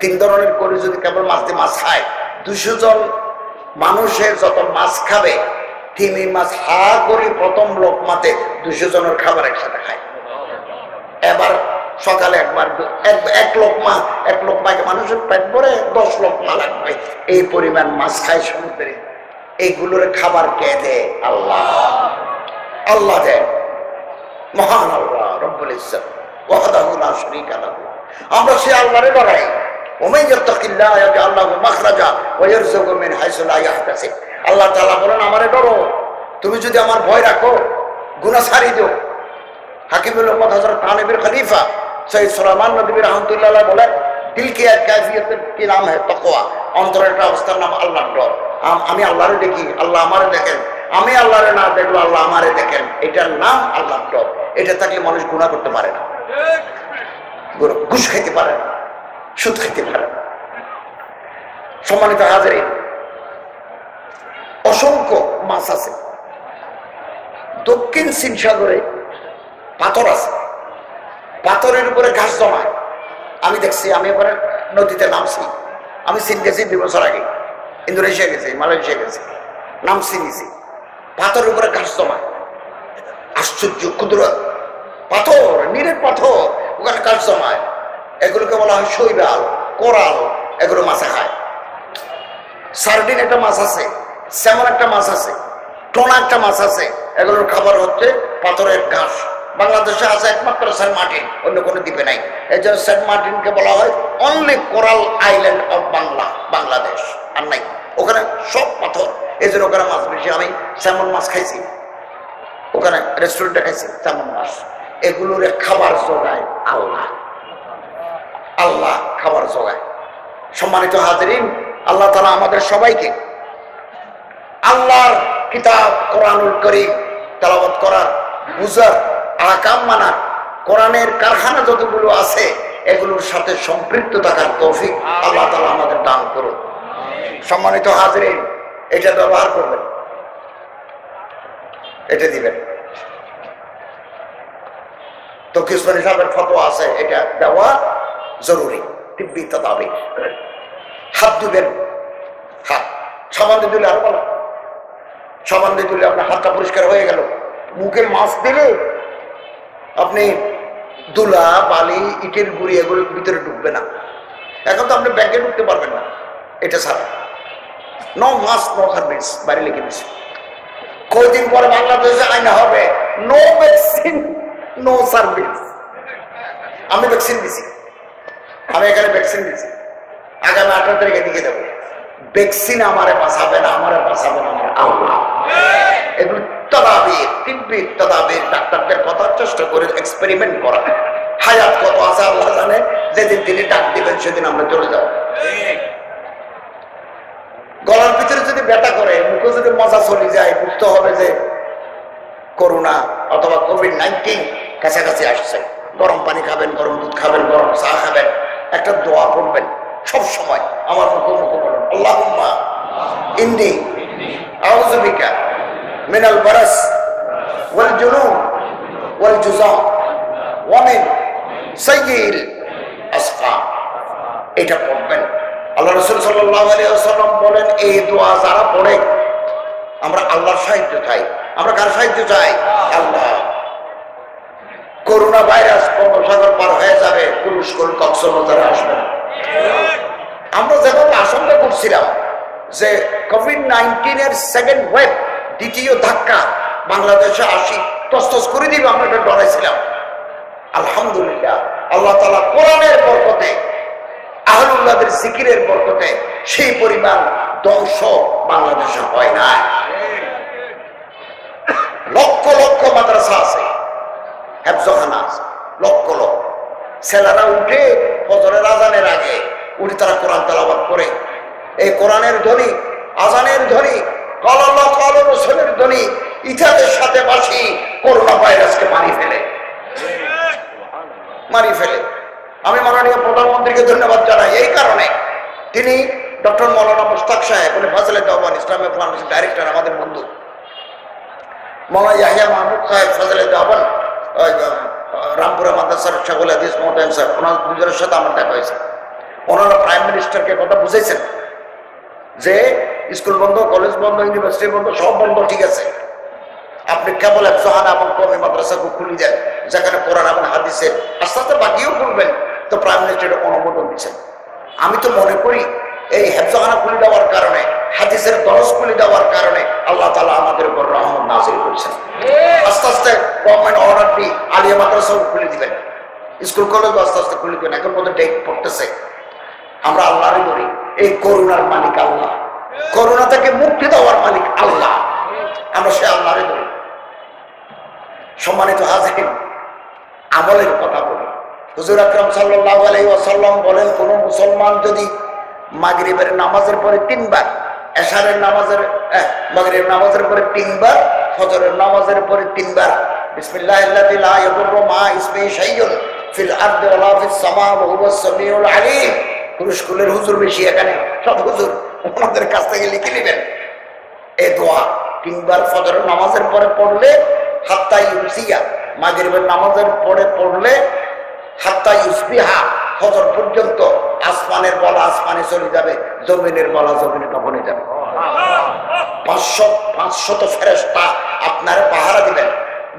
3 ধরনের করে যদি কেবল মাছ দিয়ে মাছ খায়, 200 জন মানুষের যত মাছ খাবে, তিমি মাছ হা করে প্রথম লোকমাতে 200 জনের খাবার একসাথে খায়। এবার সকালে একবার এক লোকমাকে মানুষের পেট ভরে 10 লোকমা লাগবে, এই পরিমাণ মাছ খায় সমুদ্রে। এইগুলোর খাবার কে দেয়? আল্লাহ। আল্লাহ দেয়, মহান আল্লাহ রব্বুল ইজ্জত ওয়াহদাহু লা শারীকা লাহু। আমরা সেই আল্লাহরে ডরাই। ওমান ইয়াত্তাকিল্লাহ ইয়াজআল লাহু মাখরাজা ওয়া ইয়ারযুকহু মিন হাইসু লা ইয়াহতাসিব। আল্লাহ তাআলা বলেন, আমারে ডরো, তুমি যদি আমার ভয় রাখো, গুনাহ ছাড়িয়ে দিও। হাকিমুল উম্মত হযরত তানবীর খলিফা সৈয়দ সুলাইমান নদভী রাহমাতুল্লাহ আলাইহি বলেন, দিল কি এক কাফিয়তের কি নাম है তাকওয়া। অন্তরের একটা অবস্থার নাম আল্লাহর ডর। আমি আল্লাহরে দেখি, আল্লাহ আমারে দেখেন। আমি আল্লাহরে না দেখলো, আল্লাহ আমারে দেখেন। এটার নাম আল্লাহর ডর। এটা থাকলে মানুষ গুনাহ করতে পারে না, ঘুষ খাইতে পারে না, সুদ খাইতে পারে না। সম্মানিত হাজিরিন, অসংখ্য মাছ আছে। দক্ষিণ চীন সাগরে পাথর আছে, পাথরের উপরে ঘাস জমায়। আমি দেখছি, আমি এবারে নদীতে নামছি। আমি চীন গেছি 2 বছর আগে, ইন্দোনেশিয়া গেছি, মালয়েশিয়া গেছি, নামছি নিছি। পাথরের উপরে ঘাস জমায়, আশ্চর্য ক্ষুদ্র পাথর, নিরেট পাথর, ওখানে ঘাস জমায়। এগুলোকে বলা হয় শৈবাল, কোরাল। এগুলো মাছে খায়। সার্ডিন একটা মাছ আছে, স্যামন একটা মাছ আছে, টোনা একটা মাছ আছে। এগুলোর খাবার হচ্ছে পাথরের ঘাস। বাংলাদেশে আছে একমাত্র সেন্ট মার্টিন, অন্য কোনো দ্বীপে নাই। এই জন্য সেন্ট মার্টিনকে বলা হয় only coral island of Bangladesh, আর নাই। ওখানে সব পাথর, এই জন্য ওখানে মাছ বেশি। আমি স্যামন মাছ খাইছি, ওখানে রেস্টুরেন্টে খাইছি স্যামন মাছ। এগুলোর খাবার জোগায় আল্লাহ। আল্লাহ খাবার জোগায়। সম্মানিত হাজিরিন, আল্লাহ তাআলা আমাদের সবাইকে আল্লাহর কিতাব কোরআনুল কারীম তেলাওয়াত করার, বুঝার, আহকাম মানার, কোরআনের কারখানা যতগুলো আছে এগুলোর সাথে সম্পৃক্ত থাকার তৌফিক আল্লাহ তাআলা আমাদের দান করুন। সম্মানিত হাজিরিন, এটা ব্যবহার করবেন, এটা দিবেন। তো কিসমান হিসাবের ফতোয়া আছে, এটা দেওয়া জরুরি। তিব্বি তাদাবির। হাত দিবেন, হাত সাবান দিয়ে দিলে আরো ভালো। সাবান দিয়ে দিলে আপনার হাতটা পরিষ্কার হয়ে গেল। মুখে মাছ দিলে আপনি দুলা, বালি, ইটের গুঁড়ি এগুলো ভিতরে ঢুকবে না। এখন তো আপনি ব্যাংকে ঢুকতে পারবেন না এটা ছাড়া। নো মাস্ক নো সার্ভিস বাইরে লিখে দিচ্ছে। কয়দিন পরে বাংলাদেশে আইনা হবে নো ভ্যাকসিন নো সার্ভিস। আমি ভ্যাকসিন দিছি, আমি এখানে ভ্যাকসিন দিছি, আগামী 18 তারিখে দিকে দেবো। ভ্যাকসিন আমারে বাঁচাবে না, আমারে বাঁচাবে না আমার আল্লাহ। এগুলো তদাবির, তিব্বি তদাবির, ডাক্তারদের কথা চেষ্টা করে এক্সপেরিমেন্ট করা। হায়াত কত আছে আল্লাহ জানে। যেদিন তিনি ডাক দিবেন সেদিন আমরা চলে যাব। গলার ভিতরে যদি ব্যথা করে, মুখে যদি মজা চলে যায়, বুঝতে হবে যে করোনা অথবা কোভিড-19 কাছাকাছি আসছে। গরম পানি খাবেন, গরম দুধ খাবেন, গরম চা খাবেন, একটা দোয়া পড়বেন সব সময়। আমার মুখে বলুন, আল্লাহুম্মা ইন্নী আউযু বিকা মিনাল বারাস ওয়াল জুনুন ওয়াল জুযাম ওয়া মিন সাইয়্যিল আসকাম। এটা পড়বেন। আল্লাহ রাসূল সাল্লাল্লাহু আলাইহি ওয়াসাল্লাম বলেন, এই দোয়া যারা পড়ে, আমরা আল্লাহর সাহায্য চাই। আমরা কার সাহায্য চাই? আল্লাহ। করোনা ভাইরাস বঙ্গোপসাগর পার হয়ে যাবে, তুরস্ক কক্সবাজারে আসবে না। আমরা যেভাবে আশঙ্কা করছিলাম যে কোভিড-19 এর সেকেন্ড ওয়েভ, দ্বিতীয় ধাক্কা বাংলাদেশে আসি তসতস করে দিবে, আমরা এটা ডরাইছিলাম। আলহামদুলিল্লাহ, আল্লাহ তাআলা কোরআনের বরকতে, আহলুল্লাহদের জিকিরের বরকতে সেই পরিমাণ ধ্বংস বাংলাদেশে হয় না। লক্ষ লক্ষ মাদ্রাসা আছে, হেফজখানা আছে, লক্ষ লক্ষ। ছেলেরা উঠে ফজরের আজানের আগে উঠে তারা কোরআন তেলাওয়াত করে। এই কোরআনের ধ্বনি, আজানের ধ্বনি, ক্বাল আল্লাহ ক্বাল রাসূলের ধ্বনি ইথাদের সাথে বাসি করোনা ভাইরাসকে মারি ফেলে। আমি মাননীয় প্রধানমন্ত্রীকে ধন্যবাদ জানাই এই কারণে, তিনি ডক্টর মৌলানা মুশতাক সাহেব, উনি ফাজলে দেওবান ইসলামী ফাউন্ডেশন ডাইরেক্টর, আমাদের বন্ধু। মৌলানা ইয়াহিয়া মাহমুদ সাহেব ফাজলে দেওবান, রামপুরা মাদ্রাসার শাহুল হাদিস মোহতামিম সাহেব, ওনার দুজনের সাথে আমার দেখা হয়েছে। ওনারা প্রাইম মিনিস্টারকে কথা বুঝেছেন যে স্কুল বন্ধ, কলেজ বন্ধ, ইউনিভার্সিটি বন্ধ, সব বন্ধ, ঠিক আছে। আপনি কেবল হেফজখানা এবং কওমি মাদ্রাসাকে খুলে দেন, যেখানে কোরআন এবং হাদিসের আস্তে আস্তে বাকিও খুলবেন। তো প্রাইম মিনিস্টার অনুমোদন দিচ্ছেন। আমি তো মনে করি এই হেফজখানা খুলে দেওয়ার কারণে, হাদিসের দরস খুলে দেওয়ার কারণে আল্লাহ তাআলা আমাদের উপর রহমত নাযিল করেছেন। আস্তে আস্তে গভর্নমেন্ট অর্ডার দিয়ে আলিয়া মাদ্রাসাও খুলে দিবেন, স্কুল কলেজও আস্তে আস্তে খুলে দিবেন। এখন পর্যন্ত ডেট পড়তেছে। আমরা আল্লাহরই বলি, এই করুণার মালিক আল্লাহ, করুণা থেকে মুক্তি দেওয়ার মালিক আল্লাহ, আমরা সে আল্লাহরই বলি। সম্মানিত হাজিরিন, আমলের কথা বলি। হুজুর আকরাম সাল্লাল্লাহু আলাইহি ওয়াসাল্লাম বলেন, কোন মুসলমান যদি মাগরিবের নামাজের পরে 3 বার, এশারের নামাজের মাগরিবের নামাজের পরে 3 বার, ফজরের নামাজের পরে 3 বার বিসমিল্লাহিল্লাযী লা ইয়াদুররু মা ইসমিহি শাইউন ফিল আরদি ওয়ালা ফিস সামা ওয়া হুয়াস সামিউল আলীম। স্কুলের হুজুর বেশি, এখানে সব হুজুর, ওনাদের কাছ থেকে লিখে নেবেন। এই দোয়া 3 বার ফজরের নামাজের পরে পড়লে, হাত্তা ইউসিয়া মাগরিবের নামাজের পরে পড়লে, হাত্তা ইউসবিহা ফজর পর্যন্ত আসমানের বলা আসমানে চলে যাবে, জমিনের বলা জমিনে তখনই যাবে। 500 ফেরেশতা আপনারা পাহারা দিবেন।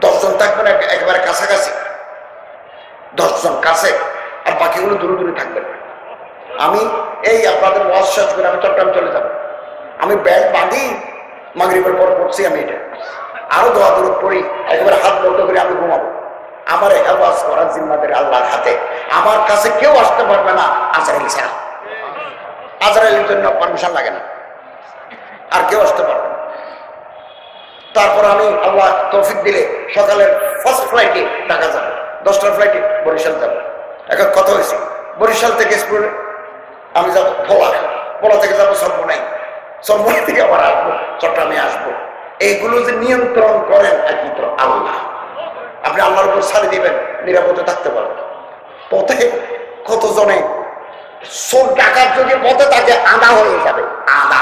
10 জন থাকবেন একেবারে কাছাকাছি, 10 জন কাছে, আর বাকিগুলো দূরে দূরে থাকবেন। আমি এই আপনাদের ওয়াজ শেষ করে আমি চট্টগ্রাম চলে যাব। আমি ব্যাগ বাঁধি, মাগরিবের পর পড়ছি আমি এটা, আরো দোয়া দরুদ পড়ি, একেবারে হাত বন্ধ করে আমি ঘুমাবো। আমার হেফাজ করার জিম্মাদারি আল্লাহর হাতে। আমার কাছে কেউ আসতে পারবে না আজরাইল ছাড়া। আজরাইলের জন্য পারমিশন লাগে না, আর কেউ আসতে পারবে না। তারপর আমি আল্লাহ তৌফিক দিলে সকালের ফার্স্ট ফ্লাইটে ঢাকা যাবো, 10টার ফ্লাইটে বরিশাল যাবো। এখন কথা হয়েছে, বরিশাল থেকে স্কুলে আমি যাবো ভোলা থেকে যাবো সর্বনাই, সর্বনাই থেকে আবার আসবো চট্টগ্রামে আসবো। এইগুলো যে নিয়ন্ত্রণ করেন একমাত্র আল্লাহ। আপনি আল্লাহর উপর ছাড়ি দিবেন, নিরাপদে থাকতে পারবেন। পথে কতজনে চোর ডাকাত যদি পথে তাকে আদা হয়ে যাবে, আদা।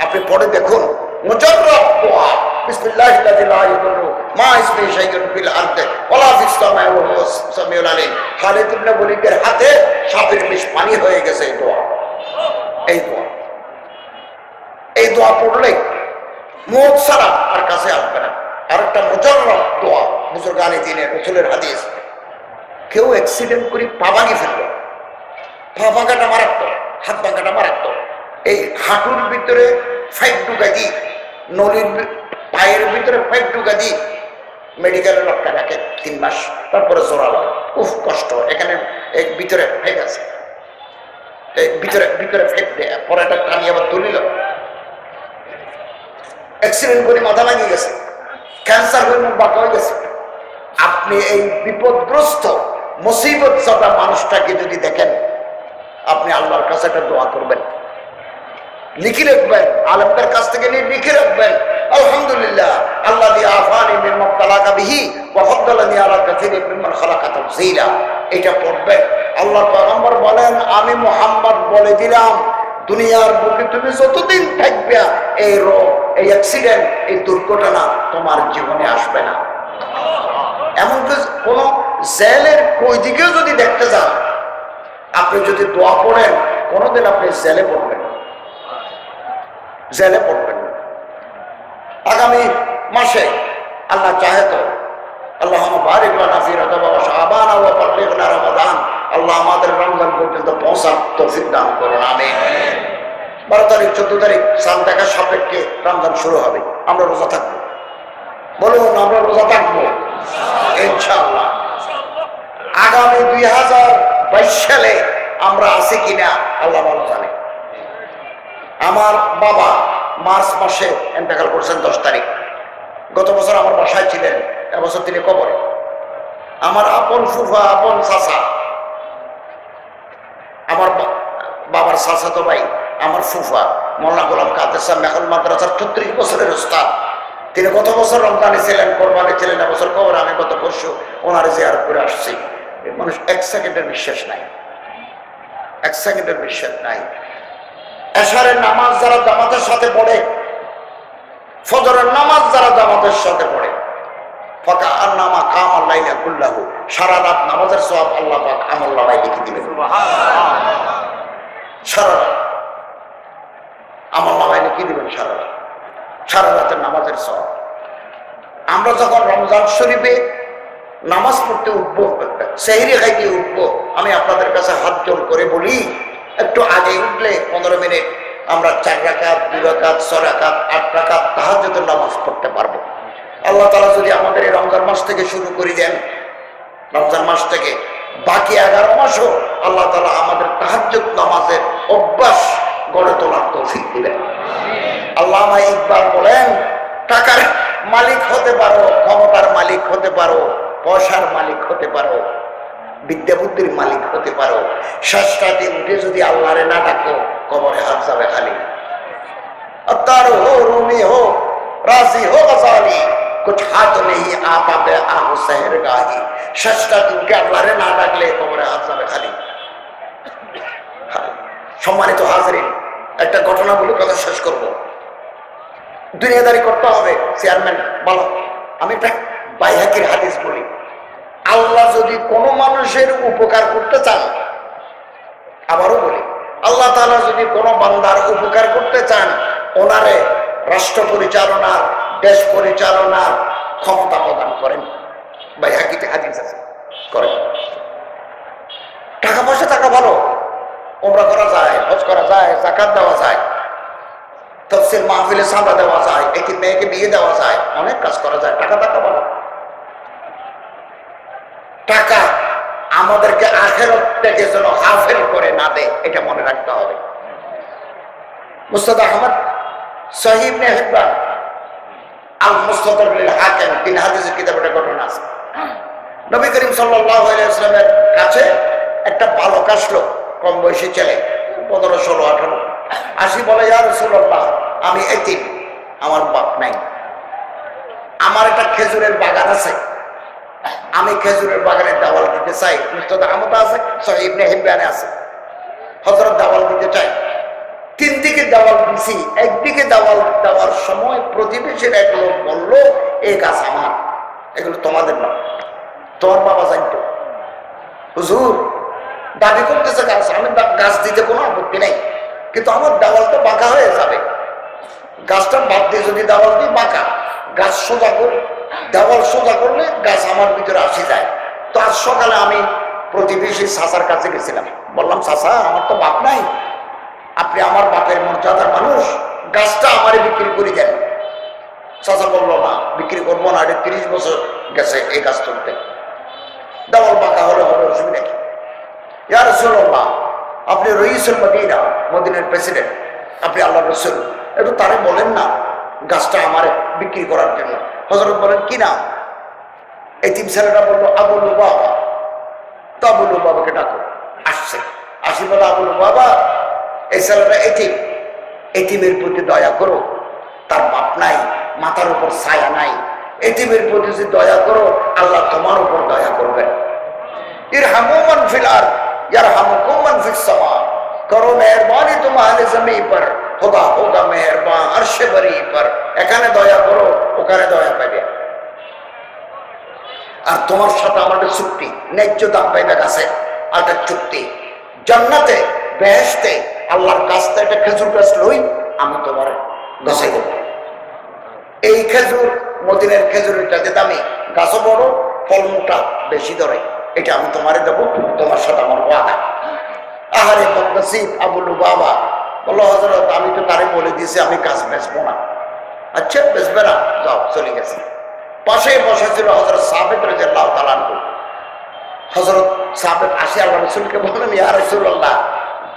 আপনি পরে দেখুন, মুজাররদ দোয়া বিসমিল্লাহিল্লাযী লা ইয়াদুররু মা ইসমিহি শাইউন ফিল আরদি ওয়ালা ফিস সামাই ওয়া হুয়াস সামিউল আলীম। খালিদ ইবনে ওয়ালিদের হাতে সাপের বিষ পানি হয়ে গেছে এই দোয়া। এই দোয়া পড়লে মওত ছাড়া আর কাছে আসবে না। আরেকটা মুজাররদ দোয়া, বুজুর্গানে দ্বীনের রাসূলের হাদিস, কেউ অ্যাক্সিডেন্ট করে পা ভাঙে ফেলল, পা ভাঙাটা মারাত্মক, হাত ভাঙাটা মারাত্মক। এই হাঁটুর ভিতরে 5 ঢুকা দিই, নলির পায়ের ভিতরে 5 ঢুকা দিই, মেডিকেলে লটকা রাখে 3 মাস, তারপরে জোরালো, উফ কষ্ট। এখানে এক ভিতরে ফেক আছে, ভিতরে ফেক দেয়, পরে একটা টানি আবার তুলিল। অ্যাক্সিডেন্ট করে মাথা লাগিয়ে গেছে, ক্যান্সার হয়ে মুখ বাঁকা হয়ে গেছে। আপনি এই বিপদগ্রস্ত মুসিবত জাদা মানুষটাকে যদি দেখেন, আপনি আল্লাহর কাছে একটা দোয়া করবেন, লিখে রাখবেন, আলেমদের কাছ থেকে নিয়ে লিখে রাখবেন। আলহামদুলিল্লাহ আল্লাযী আফানি মিম্মা তালাকা বিহি ওয়া ফাদ্দালানি আলা কাসীরিন মিম্মান খালাকা তাফসীলা। এটা পড়বেন। আল্লাহর পয়গম্বর বলেন, আমি মুহাম্মদ বলে দিলাম, দুনিয়ার বুকে তুমি যতদিন থাকবে এই রোগ, এই অ্যাক্সিডেন্ট, এই দুর্ঘটনা তোমার জীবনে আসবে না। এমনকি কোন জেলের কয়েদিকেও যদি দেখতে যান, আপনি যদি দোয়া পড়েন, কোনোদিন আপনি জেলে পড়বেন, জেলে পড়বেন না। আগামী মাসে আল্লাহ চাহে তো, আল্লাহুম্মা বারিক লানা ফি রজব ওয়া শাবান ওয়া বাল্লিগনা রমাদান, আল্লাহ আমাদের রমজান পর্যন্ত পৌঁছার তৌফিক দান করুন, আমিন। 12 তারিখ 14 তারিখ সাল দেখা সাপেক্ষে রমজান শুরু হবে। আমরা রোজা থাকবো, বলুন আমরা রোজা থাকবো ইনশাআল্লাহ। আগামী 2022 সালে আমরা আছি কিনা আল্লাহ ভালো জানে। আমার বাবা মার্চ মাসে ইন্তেকাল করছেন 10 তারিখ। গত বছর আমার বাসায় ছিলেন, এবছর তিনি কবরে। আমার আপন ফুফা, আপন চাচা, আমার বাবার চাচাতো ভাই, আমার ফুফা মোল্লা গোলাম কাদের সাহেব মেখল মাদ্রাসার 36 বছরের উস্তাদ, তিনি গত বছর রমজানে ছিলেন, কোরবানি ছিলেন, এবছর কবরে। আমি গত পরশু ওনার জিয়ারত করে আসছি। মানুষ 1 সেকেন্ডের বিশ্বাস নাই, 1 সেকেন্ডের বিশ্বাস নাই। এশারের নামাজ যারা জামাতের সাথে পড়ে, ফজরের নামাজ যারা জামাতের সাথে পড়ে, ফাকা আন্নামা কামাল লাইলা কুল্লাহু, সারা রাত নামাজের সওয়াব আল্লাহ পাক আমল নামায় লিখে দিবেন। সারা রাত আমল নামায় কি দিবেন? সারা রাত, সারা রাতের নামাজের সব। আমরা যখন রমজান শরীফে নামাজ পড়তে উঠবো, সেহরি খাইতে উঠবো, আমি আপনাদের কাছে হাত জোর করে বলি, একটু আগে উঠলে 15 মিনিট আমরা 4 রাকাত, 2 রাকাত, 6 রাকাত, 8 রাকাত তাহাজ্জুদের নামাজ পড়তে পারবো। আল্লাহ তাআলা যদি আমাদের এই রমজান মাস থেকে শুরু করে দেন, রমজান মাস থেকে বাকি 11 মাসও আল্লাহ তাআলা আমাদের তাহাজ্জুদ নামাজের অভ্যাস গড়ে তোলার তৌফিক দিবেন। আল্লামা ইকবাল বলেন, টাকার মালিক হতে পারো, ক্ষমতার মালিক হতে পারো, পয়সার মালিক হতে পারো, বিদ্যা বুদ্ধির মালিক হতে পারো, শেষটাতে উঠে যদি আল্লাহরে না ডাকো, কবরে হাত যাবে খালি। अत्तार हो, रूमी हो, राजी हो, गजाली, कुछ हाथ नहीं आपा पे आहो शहर गाही। শেষটা দিনকে আল্লাহরে না ডাকলে কবরে হাত যাবে খালি। সম্মানিত হাজরিন, একটা ঘটনা বলে কথা শেষ করব। দুনিয়াদারি করতে হবে, চেয়ারম্যান বলো। আমি একটা বাইহাকির হাদিস বলি, আল্লাহ যদি কোনো মানুষের উপকার করতে চান, আবারও বলি, আল্লাহ তাআলা যদি কোনো বান্দার উপকার করতে চান, ওনারে রাষ্ট্র পরিচালনার, দেশ পরিচালনার ক্ষমতা প্রদান করেন। বাইহাকিতে হাদিস আছে, করেন। টাকা পয়সা টাকা ভালো, উমরা করা যায়, হজ করা যায়, যাকাত দেওয়া যায়, তাফসীর মাহফিলে সাদা দেওয়া যায়, একটি মেয়েকে বিয়ে দেওয়া যায়, অনেক কাজ করা যায়। টাকা টাকা ভালো। টাকা আমাদেরকে আখিরাত থেকে যেন গাফিল করে না দেয়, এটা মনে রাখতে হবে। মুস্তাদ আহমদ সহিহ ইবনে হিব্বান আল মুস্তাদরাক লিল হাকিম 3 হাদিসের কিতাবে ঘটনা আছে। নবী করিম সাল্লাল্লাহু আলাইহি ওয়াসাল্লামের কাছে একটা বালক আসলো, কম বয়সী ছেলে, 15, 16, 18 আসি বলে, ইয়া রাসূলুল্লাহ, আমি এতিম, আমার বাপ নাই, আমার একটা খেজুরের বাগান আছে, আমি খেজুরের বাগানের দাওয়াল দিতে চাই। মুস্তাদ আহমদ আছে, সহিহ ইবনে হিব্বানে আছে। হযরত দাওয়াল দিতে চাই। 3 দিকে দাওয়াল দিছি। একদিকে দাওয়াল দেওয়ার সময় প্রতিবেশীর এক লোক বলল, এই গাছ আমার, এগুলো তোমাদের না, তোমার বাবা জানতো। হুজুর দাবি করতেছে গাছ, আমি গাছ দিতে কোনো আপত্তি নেই, কিন্তু আমার দেওয়াল তো বাঁকা হয়ে যাবে। গাছটা বাদ দিয়ে যদি দেওয়াল দিই বাঁকা, গাছ সোজা করে, দেওয়াল সোজা করলে গাছ আমার ভিতরে আসি যায়। তো আজ সকালে আমি প্রতিবেশী চাচার কাছে গেছিলাম, বললাম, চাচা আমার তো বাপ নাই, আপনি আমার বাপের মর্যাদার মানুষ, গাছটা আমারে বিক্রি করে দেন। চাচা বলল, না বিক্রি করবো না, 30 বছর গেছে এই গাছ তুলতে, দেওয়াল বাঁকা হলে হবে, অসুবিধা কি? ইয়া রাসূলুল্লাহ, আপনি রইসুল মদিনা, মদিনার প্রেসিডেন্ট, আপনি আল্লাহ রাসূল, একটু তারে বলেন না গাছটা আমারে বিক্রি করার জন্য। হযরত বলেন, কি নাম? এতিম ছেলেটা বললো, আবু লুবাবা। তো আবু লুবাবাকে ডাকো। আসছে, আসি বলে, আবু লুবাবা, এই ছেলেটা এতিম, এতিমের প্রতি দয়া করো, তার বাপ নাই, মাথার উপর ছায়া নাই, এতিমের প্রতি যদি দয়া করো, আল্লাহ তোমার উপর দয়া করবেন। ইরহামু মান ফিল আরদ ইয়ারহামুকুম মান ফিস সামা। করো মেহরবানি তোমার জমিন पर, खुदा होगा मेहरबान अर्श बरी पर। এখানে দয়া করো, ওখানে দয়া পাবে। আর তোমার সাথে আমাদের চুক্তি, ন্যায্য দাম পাইবে কাছে, আর একটা চুক্তি, জান্নাতে বেহেশতে আল্লাহর কাছ থেকে একটা খেজুর গাছ লই, আমি তোমার গাছে দেব। এই খেজুর মদিনার খেজুরের চাইতে দামি, গাছও বড়, ফল মোটা, বেশি ধরে, এটা আমি তোমারে দেবো, তোমার সাথে আমার ওয়াদা। আহারে বদনসিব আবু লুবাবা বলল, হযরত আমি তো তারে বলে দিয়েছি আমি গাছ বেচবো না। আচ্ছা বেচবে না, যাও, চলে গেছে। পাশে বসে ছিল হযরত সাবিত রাদিয়াল্লাহু তাআলা আনহু। হযরত সাবিত আসি আল্লাহ রাসূলকে বললেন, ইয়া রাসূলুল্লাহ,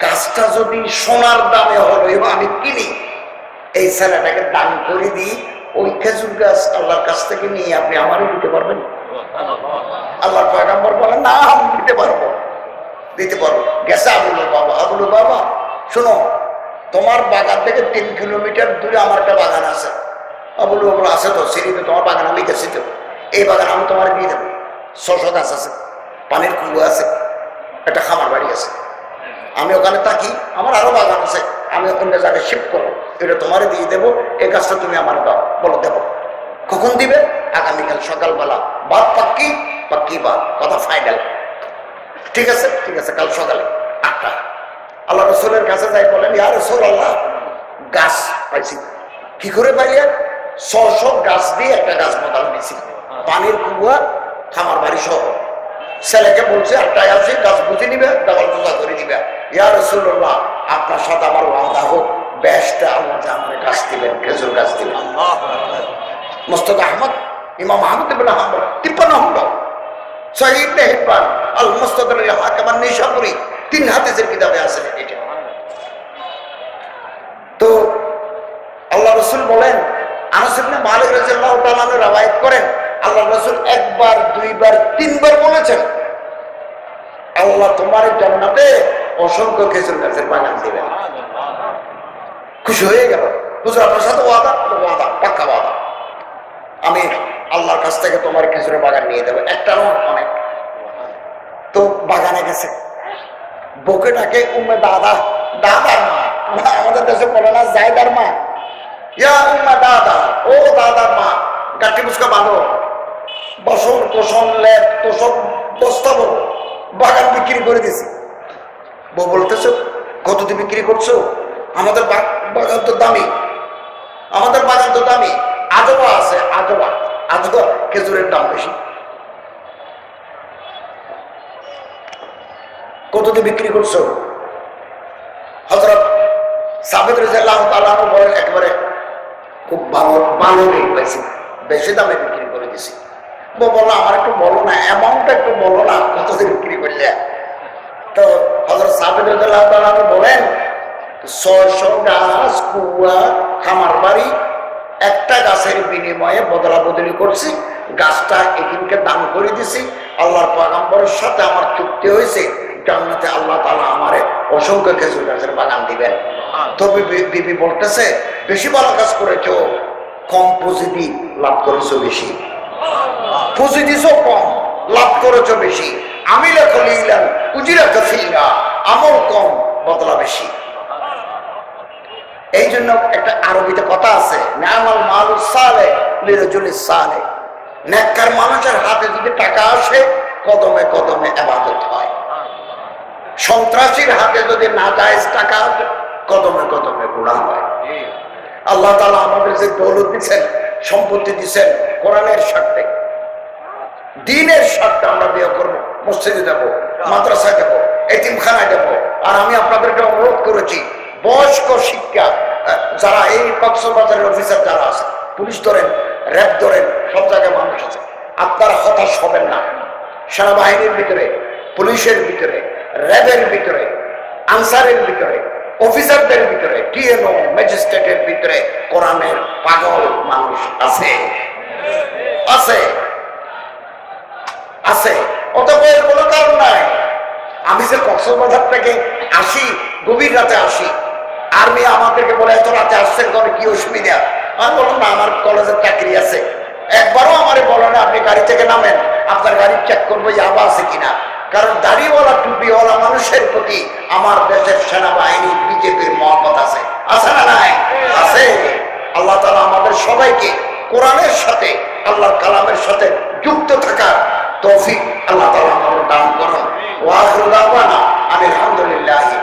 গাছটা যদি সোনার দামে হলো আমি কিনি, এই ছেলেটাকে দান করে দিই, ওই খেজুর গাছ আল্লাহর কাছ থেকে নিয়ে আপনি আমারই দিতে পারবেন? আল্লাহর পয়গম্বর বলেন, না আমি দিতে পারবো, দিতে পারবো। গেছে আবু লুবাবা, আবু লুবাবা শোনো, তোমার বাগান থেকে 3 কিলোমিটার দূরে আমার একটা বাগান আছে। আবু লুবাবা, আছে তো, সিঁড়িতে তোমার বাগান আমি গেছি তো, এই বাগান আমি তোমার দিয়ে দেবো। 600 গাছ আছে, পানির কুয়ো আছে, একটা খামার বাড়ি আছে, আমি ওখানে থাকি, আমার আরো বাগান আছে, আমি অন্য জায়গায় শিফট করবো, এটা তোমারে দিয়ে দেবো, এই গাছটা তুমি আমার দাও। বলো দেবো। কখন দিবে? আগামীকাল সকালবেলা। বাদ পাক্কি? পাক্কি বাদ, কথা ফাইনাল। ঠিক আছে, ঠিক আছে, কাল সকালে 8টা। আল্লাহ রাসূলের কাছে যাই বলেন, ইয়া রাসূলুল্লাহ, গাছ পাইছি। কি করে পাইলে? 600 গাছ দিয়ে একটা গাছ বদল দিয়েছি, পানির কুয়া, খামার বাড়ি সহ। ছেলেকে বলছে একটাই আছে, গাছ বুঝে নিবে, ডাবল পূজা করে নিবে। ইয়া রাসূলুল্লাহ, আপনার সাথে আমার ওয়াদা হোক, বেহেশতে আল্লাহ জান্নাতে গাছ দিবেন, খেজুর গাছ দিবেন। মুস্তাদ আহমদ, ইমাম আহমদ ইবনে হাম্বল 53 নম্বর, সহিহ ইবনে হিব্বান, আল মুস্তাদরাক আল হাকিম আন-নিসাপুরি, 3 হাদিসের কিতাবে আছে এটা। তো আল্লাহ রাসূল বলেন, আনাস ইবনে মালিক রাদিয়াল্লাহু তাআলা আনহু রওয়ায়াত করেন, আল্লাহ রাসূল একবার, দুইবার, তিনবার বলেছেন, আল্লাহ তোমার জান্নাতে অসংখ্য খেজুর গাছের বাগান দিবেন। খুশি হয়ে গেল, হুজুর আপনার সাথে ওয়াদা, ওয়াদা পাক্কা ওয়াদা, আমি আল্লাহর কাছ থেকে তোমার খেজুরের বাগান নিয়ে দেবো, একটা নয় অনেক। তো বাগানে গেছে, বউকে ডাকে উম্মে দাদা, দাদার মা, আমাদের দেশে বলে না জায়দার মা, ইয়া উম্মে দাদা, ও দাদার মা, গাঠি মুসকা বাঁধো, বসন তোষণ লেপ তোষণ বস্তা বলো, বাগান বিক্রি করে দিছি। বউ বলতেছো কত দিয়ে বিক্রি করছো? আমাদের বাগান তো দামি, আমাদের বাগান তো দামি, আজবা আছে, আজবা, আজবা খেজুরের দাম বেশি। কত দিয়ে বিক্রি করছো? হযরত সাবিত রাদিয়াল্লাহু তাআলা বলেন, একবারে খুব ভালো ভালো রেট পাইছি, বেশি দামে বিক্রি করে দিছি। বউ বললো আমার একটু বলো না, অ্যামাউন্টটা একটু বলো না, কত দিয়ে বিক্রি করলে? তো হযরত সাবিত রাদিয়াল্লাহু তাআলা বলেন, 600 গাছ, কুয়া, খামার বাড়ি, একটা গাছের বিনিময়ে বদলা বদলি করছি, গাছটা এদিনকে দান করে দিছি। আল্লাহর পয়গম্বরের সাথে আমার চুক্তি হয়েছে, জান্নাতে আল্লাহ তাআলা আমারে অসংখ্য খেজুর গাছের বাগান দিবেন। তো বিবি বলতেছে, বেশি ভালো কাজ করেছো, কম পুঁজি দিয়ে লাভ করেছো বেশি, পুঁজি দিছো কম, লাভ করেছো বেশি। আমিলা কলিলান উজিরা কাসীরা, আমল কম, বদলা বেশি। এই জন্য একটা আরবিতে কথা আছে, নি'মাল মালুস সালেহ লিরাজুলিস সালেহ, নেককার মানুষের হাতে যদি টাকা আসে, কদমে কদমে ইবাদত হয়। সন্ত্রাসীর হাতে যদি নাজায়েজ টাকা আসে, কদমে কদমে গুনাহ হয়। আল্লাহ তাআলা আমাদের যে দৌলত দিচ্ছেন, সম্পত্তি দিচ্ছেন, কোরআনের স্বার্থে, দ্বীনের স্বার্থে আমরা বিয়ে করবো, মসজিদে যাবো, মাদ্রাসায় যাবো, এতিমখানায় যাবো। আর আমি আপনাদেরকে অনুরোধ করেছি, বয়স্ক শিক্ষা যারা এই কক্সবাজারের অফিসার যারা আছে, পুলিশ ধরেন, র্যাব ধরেন, সব জায়গায় মানুষ আছে, আপনারা হতাশ হবেন না। সেনাবাহিনীর ভিতরে, পুলিশের ভিতরে, র্যাবের ভিতরে, আনসারের ভিতরে, অফিসারদের ভিতরে, টিএনও ম্যাজিস্ট্রেটের ভিতরে কোরআনের পাগল মানুষ আছে, আছে, আছে। অতএব কোনো কারণ নাই। আমি যে কক্সবাজার থেকে আসি, গভীর রাতে আসি, আর্মি আমাদেরকে বলে এত রাতে আসছেন করে কি অসুবিধা? আমি বললাম না, আমার কলেজের চাকরি আছে। একবারও আমারে বলো না আপনি গাড়ি থেকে নামেন, আপনার গাড়ি চেক করবো ইয়াবা আছে কিনা। কারণ দাড়িওয়ালা টুপিওয়ালা মানুষের প্রতি আমার দেশের সেনাবাহিনী, বিজেপির মহব্বত আছে, আছে না নাই? আছে। আল্লাহ তাআলা আমাদের সবাইকে কোরআনের সাথে, আল্লাহর কালামের সাথে যুক্ত থাকার তৌফিক আল্লাহ তাআলা আমাদের দান করুন। ওয়া আখিরু দাওয়ানা আলহামদুলিল্লাহি